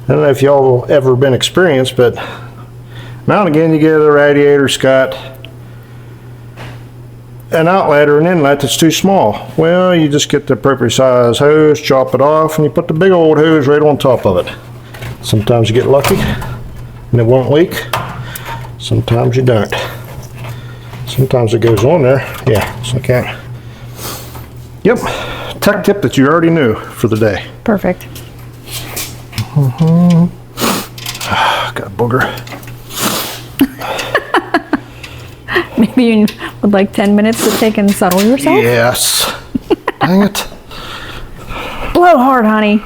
don't know if y'all ever been experienced, but now and again you get a radiator's got an outlet or an inlet that's too small. Well, you just get the appropriate size hose, chop it off, and you put the big old hose right on top of it. Sometimes you get lucky and it won't leak. Sometimes you don't. Sometimes it goes on there. Yeah, so I can't. Yep, tech tip that you already knew for the day. Perfect. Got a booger. Maybe you would like 10 minutes to take and settle yourself? Yes. Dang it. Blow hard, honey.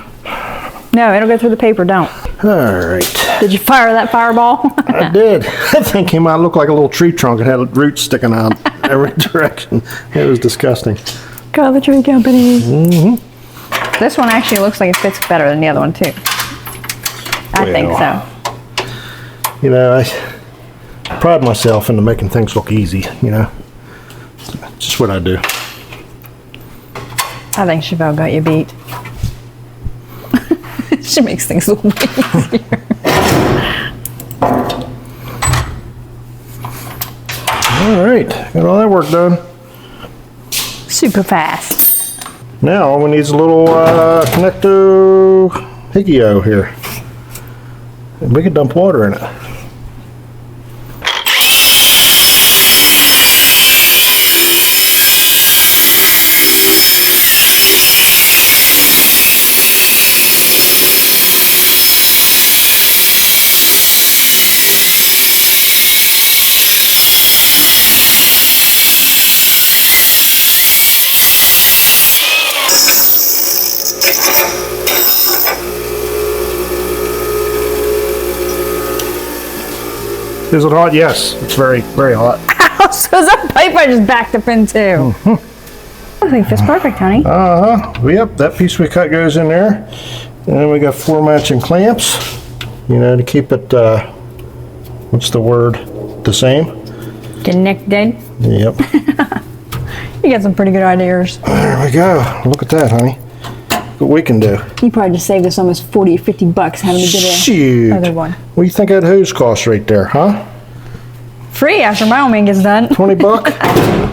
No, it'll go through the paper, don't. All right. Did you fire that fireball? I did. That thing came out, looked like a little tree trunk. It had roots sticking out every direction. It was disgusting. Call the tree company. Mm-hmm. This one actually looks like it fits better than the other one, too. I think so. You know, I pride myself into making things look easy, you know. Just what I do. I think Chevelle got you beat. She makes things look way easier. All right, got all that work done. Super fast. Now all we need is a little connecto higio here. And we can dump water in it. Is it hot? Yes, it's very, very hot. Ow, so is that pipe I just backed up into? I think that's perfect, honey. Yep, that piece we cut goes in there. And then we got 4 matching clamps, you know, to keep it, what's the word? The same? Connected. Yep. You got some pretty good ideas. There we go. Look at that, honey. what we can do. You probably just saved us almost 40 or 50 bucks having to get Shoot. another one. What do you think that hose costs right there, huh? Free after my own man gets done. 20 buck?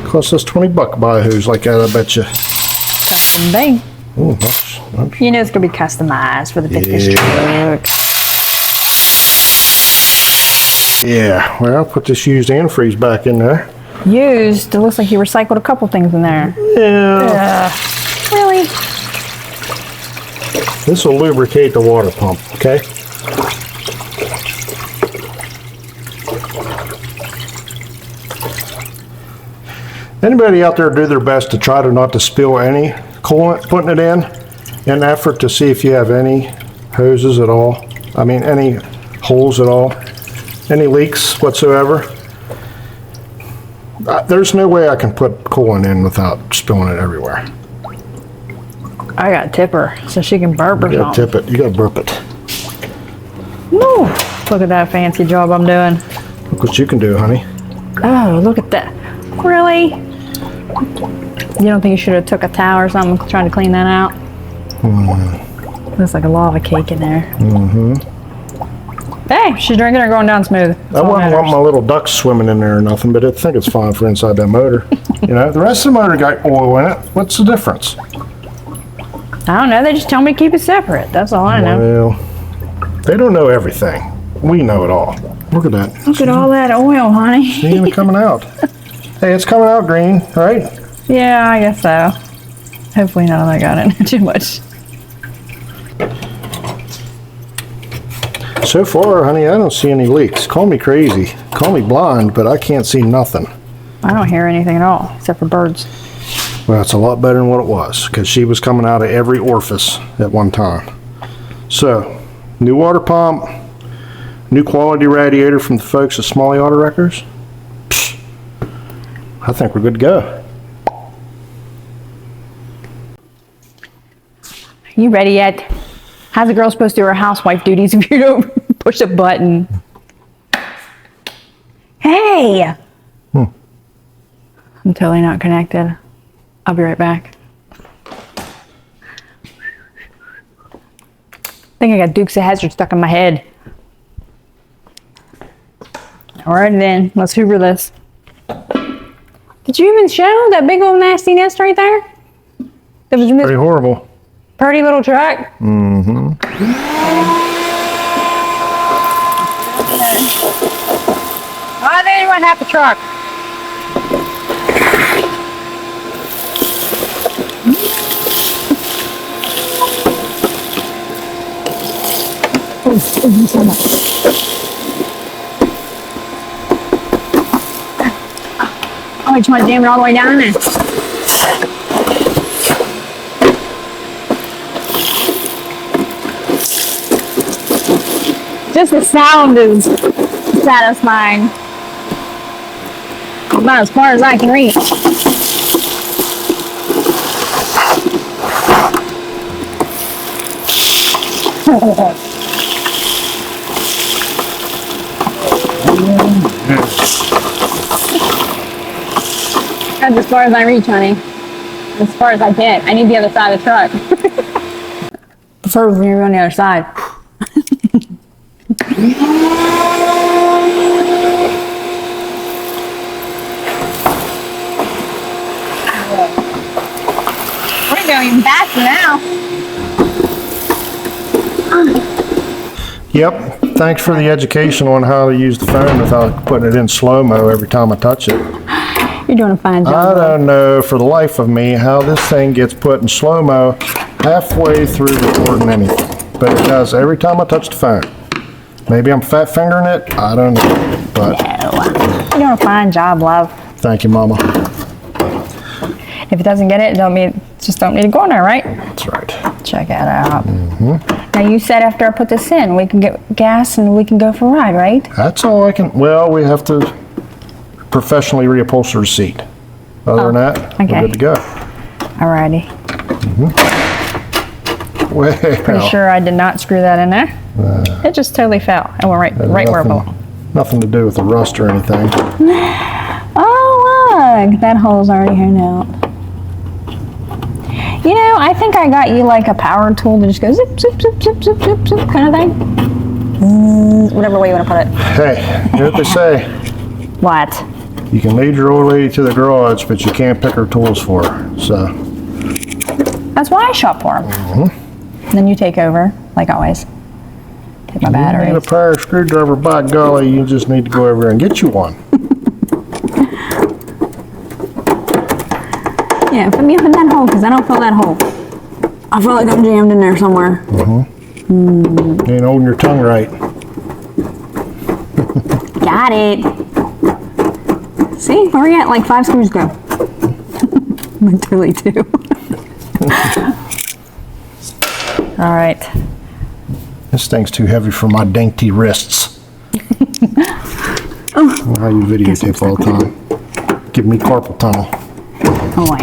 Costs us 20 buck to buy a hose like that, I bet you. Custom thing. Oh, You know it's gonna be customized for the 50 truck. yeah, well, I'll put this used antifreeze back in there. Used. It looks like you recycled a couple things in there. Yeah. Really? This will lubricate the water pump, okay? Anybody out there do their best to try to not to spill any coolant putting it in an effort to see if you have any hoses at all? I mean, any holes at all? Any leaks whatsoever? There's no way I can put coolant in without spilling it everywhere. I got a tipper so she can burp or You gotta something. tip it. You gotta burp it. Woo! Look at that fancy job I'm doing. Look what you can do, honey. Oh, look at that. Really? You don't think you should have took a towel or something trying to clean that out? Looks like a lava cake in there. Hey, she's drinking or going down smooth. I wouldn't want my little ducks swimming in there or nothing, but I think it's fine for inside that motor. You know, the rest of the motor got oil in it. What's the difference? I don't know. They just tell me to keep it separate. That's all I know. Well, they don't know everything. We know it all. Look at that. Look at all that oil, honey. See it coming out. Hey, it's coming out green, right? Yeah, I guess so. Hopefully none of that got in too much. So far, honey, I don't see any leaks. Call me crazy. Call me blind, but I can't see nothing. I don't hear anything at all, except for birds. Well, it's a lot better than what it was, because she was coming out of every orifice at one time. So, new water pump, new quality radiator from the folks at Smalley Auto Wreckers. Psh, I think we're good to go. You ready yet? How's a girl supposed to do her housewife duties if you don't push a button? Hey! I'm totally not connected. I'll be right back. I think I got Dukes of Hazzard stuck in my head. Alright then, let's hoover this. Did you even show that big old nasty nest right there? That was in this Pretty horrible. pretty little truck? Mm-hmm. Oh, they didn't run half the truck. Oh, you just want to jam it all the way down in there? Just the sound is satisfying. About as far as I can reach. That's as far as I reach, honey. As far as I get. I need the other side of the truck. Preferably when you're on the other side. We're going faster now. Yep. Thanks for the education on how to use the phone without putting it in slow-mo every time I touch it. You're doing a fine job. I don't know for the life of me how this thing gets put in slow-mo halfway through recording anything. But it does every time I touch the phone. Maybe I'm fat fingering it. I don't know. But You're doing a fine job, love. thank you, Mama. If it doesn't get it, just don't need to go in there, right? That's right. Check it out. Now you said after I put this in, we can get gas and we can go for a ride, right? That's all I can. Well, we have to professionally reupholster the seat. Other than that, okay. we're good to go. Alrighty. Well, Pretty sure I did not screw that in there. It just totally fell. It went right where it belonged. Nothing to do with the rust or anything. Oh look, that hole's already hewn out. You know, I think I got you like a power tool that just goes zip, zip, zip, zip, zip, zip, zip kind of thing. Whatever way you want to put it. Hey, you know what they say? What? You can lead your old lady to the garage, but you can't pick her tools for her, so. That's why I shop for them. And then you take over, like always. Take my You batteries. need a power screwdriver, by golly, you just need to go over there and get you one. Yeah, put me up in that hole, because I don't feel that hole. I feel like I'm jammed in there somewhere. You ain't holding your tongue right. Got it. See, where we at? Like 5 screws go. Literally 2. All right. This thing's too heavy for my dainty wrists. How you videotape all the time. Give me carpal tunnel. Well,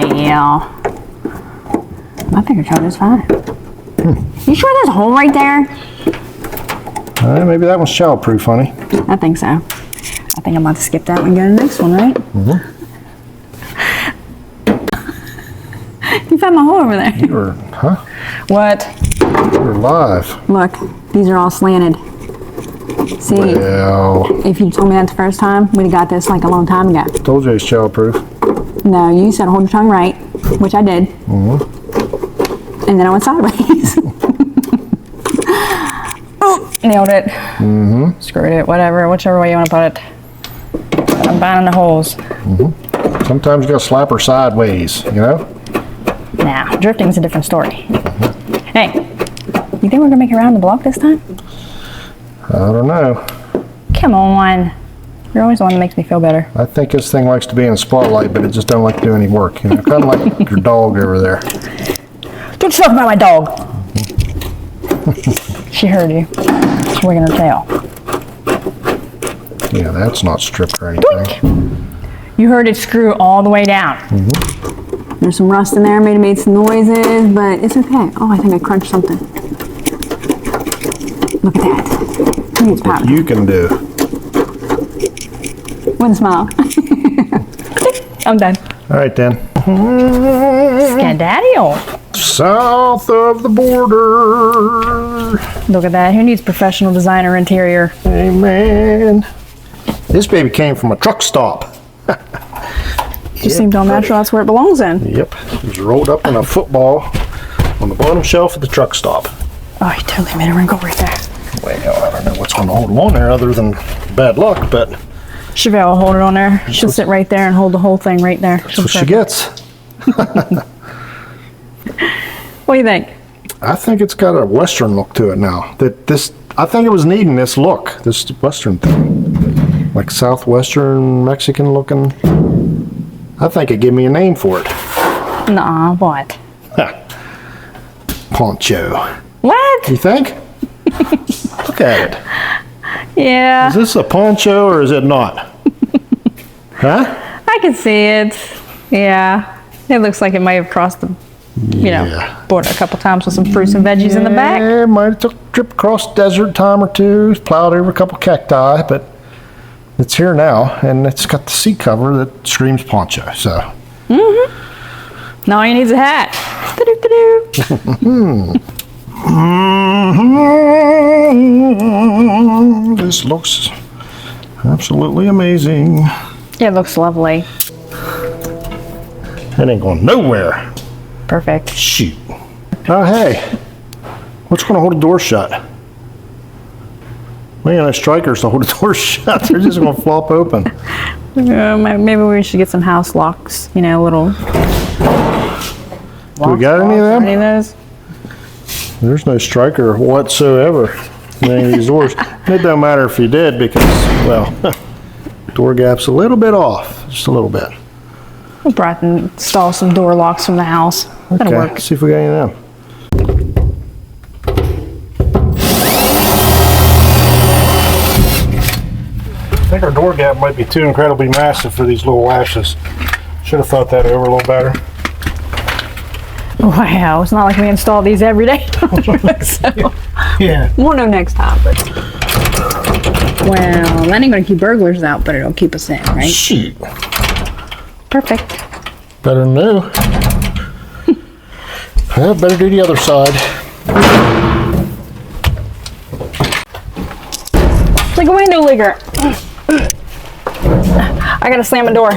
my finger code is fine. You sure there's a hole right there? Maybe that one's childproof, honey. I think so. I think I'm about to skip that one and go to the next one, right? You found my hole over there. You're, huh? What? You're live. Look, these are all slanted. See, Well, if you told me that the first time, we'd have got this like a long time ago. told you it's childproof. No, you said hold your tongue right, which I did. And then I went sideways. Oh, nailed it. Screwed it, whatever, whichever way you want to put it. But I'm binding the holes. Sometimes you gotta slap her sideways, you know? Now, drifting's a different story. Hey, you think we're gonna make it around the block this time? I don't know. Come on. You're always the one that makes me feel better. I think this thing likes to be in the spotlight, but it just don't like to do any work, you know? Kind of like your dog over there. Don't talk about my dog. She heard you. She's wagging her tail. Yeah, that's not stripped or anything. You heard it screw all the way down. There's some rust in there, made some noises, but it's okay. Oh, I think I crunched something. Look at that. Who needs powder? You can do. With a smile. I'm done. All right, then. Scadaddle. South of the border. Look at that. Who needs professional designer interior? Amen. This baby came from a truck stop. Just seemed all natural. That's where it belongs in. Yep. It was rolled up in a football on the bottom shelf of the truck stop. Oh, you totally made a wrinkle right there. Well, I don't know what's going to hold them on there other than bad luck, but Chevelle will hold it on there. She'll sit right there and hold the whole thing right there. that's what she gets. What do you think? I think it's got a Western look to it now. I think it was needing this look, this Western thing. Like Southwestern, Mexican looking. I think it gave me a name for it. Nah, what? Poncho. What? You think? Look at it. Yeah, Is this a poncho or is it not? Huh? I can see it. Yeah, it looks like it might have crossed the, Yeah. border a couple times with some fruits and veggies in the back. Yeah, might have took a trip across the desert time or two, plowed over a couple cacti, but it's here now, and it's got the seat cover that screams poncho, so. Now all you need is a hat. Do-do-do-do. This looks absolutely amazing. It looks lovely. It ain't going nowhere. Perfect. Shoot. Oh, hey. What's going to hold the door shut? We ain't no strikers to hold the door shut. They're just going to flop open. Maybe we should get some house locks, little. Do we got any of them? Any of those? There's no striker whatsoever in any of these doors. It don't matter if you did because, well, door gap's a little bit off, just a little bit. We'll install some door locks from the house. That'll work. See if we got any of them. I think our door gap might be too incredibly massive for these little lashes. Should have thought that over a little better. Wow, it's not like we install these every day. So, Yeah. we'll know next time. But well, that ain't gonna keep burglars out, but it'll keep us in, right? Shoot. Perfect. Better than new. Well, better do the other side. It's like a window ligger. I gotta slam a door.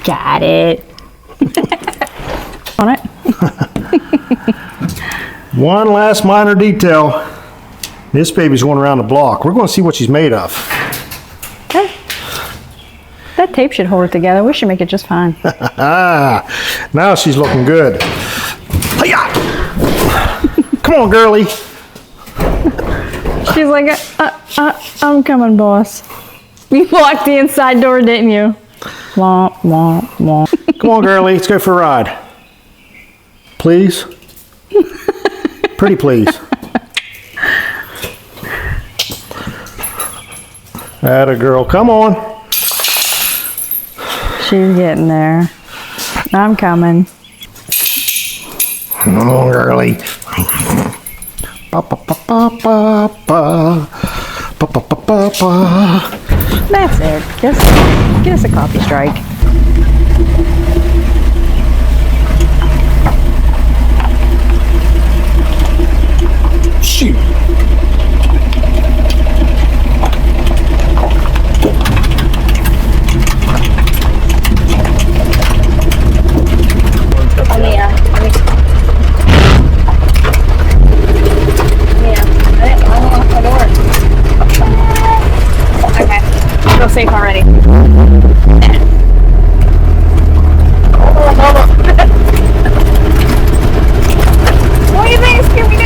Got it. On it. One last minor detail. This baby's going around the block. We're going to see what she's made of. That tape should hold it together. We should make it just fine. Now she's looking good. Hi-ya! Come on, girlie. She's like, I'm coming, boss. You locked the inside door, didn't you? Womp, womp, womp. Come on, girlie. Let's go for a ride. Please? Pretty please. Atta girl. Come on. She's getting there. I'm coming. Come on, girlie. Ba, ba, ba, ba, ba, ba. Ba, ba, ba, ba, ba. That's it. Just get us a coffee strike. Shoot. Safe already. What do you think? Here we go.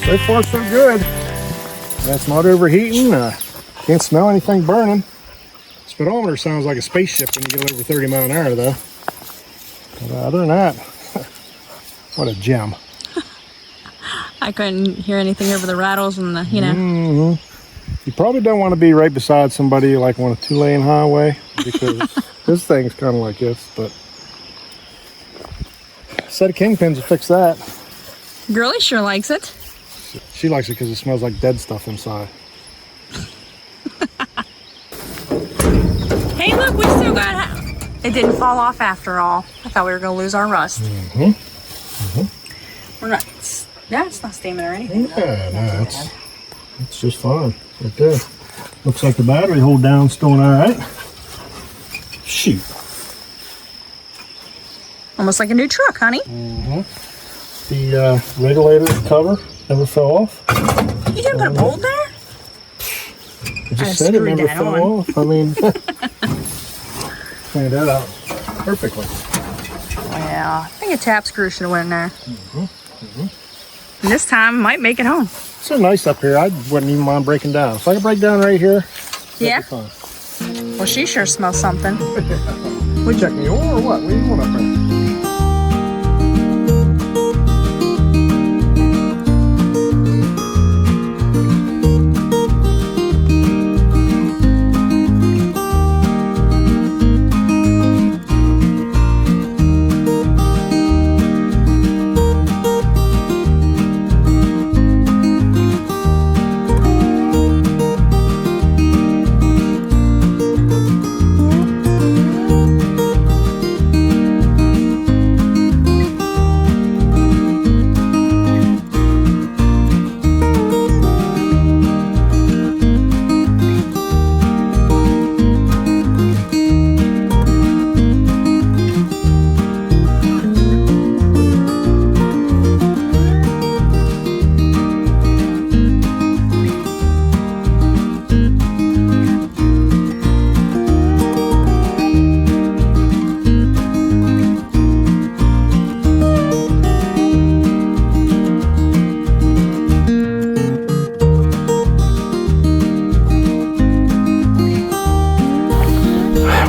So far, so good. That's not overheating. Can't smell anything burning. It's Speedometer sounds like a spaceship when you get over 30 mile an hour, though. But other than that, what a gem. I couldn't hear anything over the rattles and the, you know. You probably don't want to be right beside somebody like on a 2-lane highway because this thing's kind of like this, but a set of kingpins to fix that. Girlie sure likes it. She likes it because it smells like dead stuff inside. Hey, look, we still got... It didn't fall off after all. I thought we were going to lose our rust. We're not... Yeah, it's not steaming or anything. Yeah, no, it's just fine. Right there. Looks like the battery hold down's doing all right. Shoot. Almost like a new truck, honey. The regulator cover never fell off. You didn't put a bolt there? I just said it never fell off. I mean, cleaned that out perfectly. Yeah, I think a tap screw should have went in there. And this time, might make it home. It's so nice up here. I wouldn't even mind breaking down. If I could break down right here, yeah. that'd be fine. Well, she sure smells something. Would you check me on or what? What are you doing up there?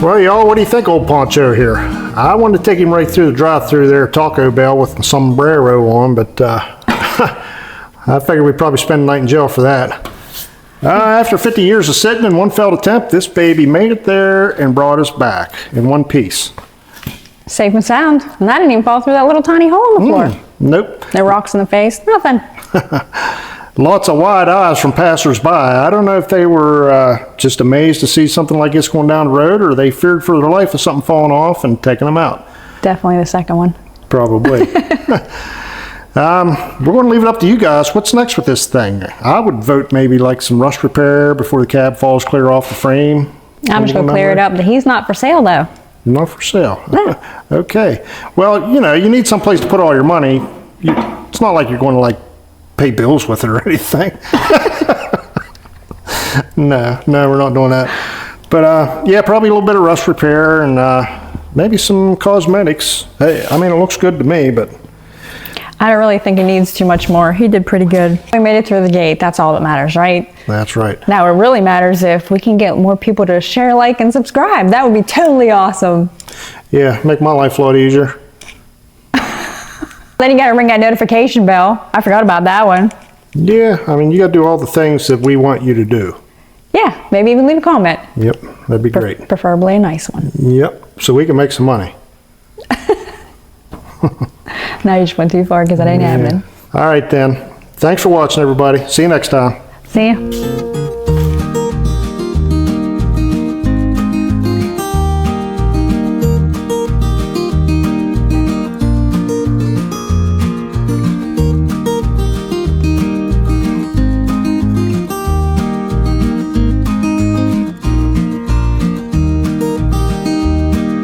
Well, y'all, what do you think, old Poncho here? I wanted to take him right through the drive-through there at Taco Bell with the sombrero on, but I figured we'd probably spend the night in jail for that. After 50 years of sitting and one failed attempt, this baby made it there and brought us back in one piece. Safe and sound. And that didn't even fall through that little tiny hole in the floor. Nope. No rocks in the face, nothing. Lots of wide eyes from passers-by. I don't know if they were just amazed to see something like this going down the road, or they feared for their life of something falling off and taking them out. Definitely the second one. Probably. We're going to leave it up to you guys. What's next with this thing? I would vote maybe like some rust repair before the cab falls clear off the frame. I'm just going to clear it up. He's not for sale, though. Not for sale. No. Okay. Well, you know, you need someplace to put all your money. It's not like you're going to like pay bills with it or anything. No, we're not doing that. But yeah, probably a little bit of rust repair and maybe some cosmetics. Hey, I mean, it looks good to me, but I don't really think he needs too much more. He did pretty good. We made it through the gate. That's all that matters, right? That's right. Now, it really matters if we can get more people to share, like, and subscribe. That would be totally awesome. Yeah, make my life a lot easier. Then you gotta ring that notification bell. I forgot about that one. Yeah, I mean, you got to do all the things that we want you to do. Yeah, maybe even leave a comment. Yep, that'd be great. Preferably a nice one. Yep, so we can make some money. Now you just went too far because that ain't happening. All right then. Thanks for watching, everybody. See you next time. See ya.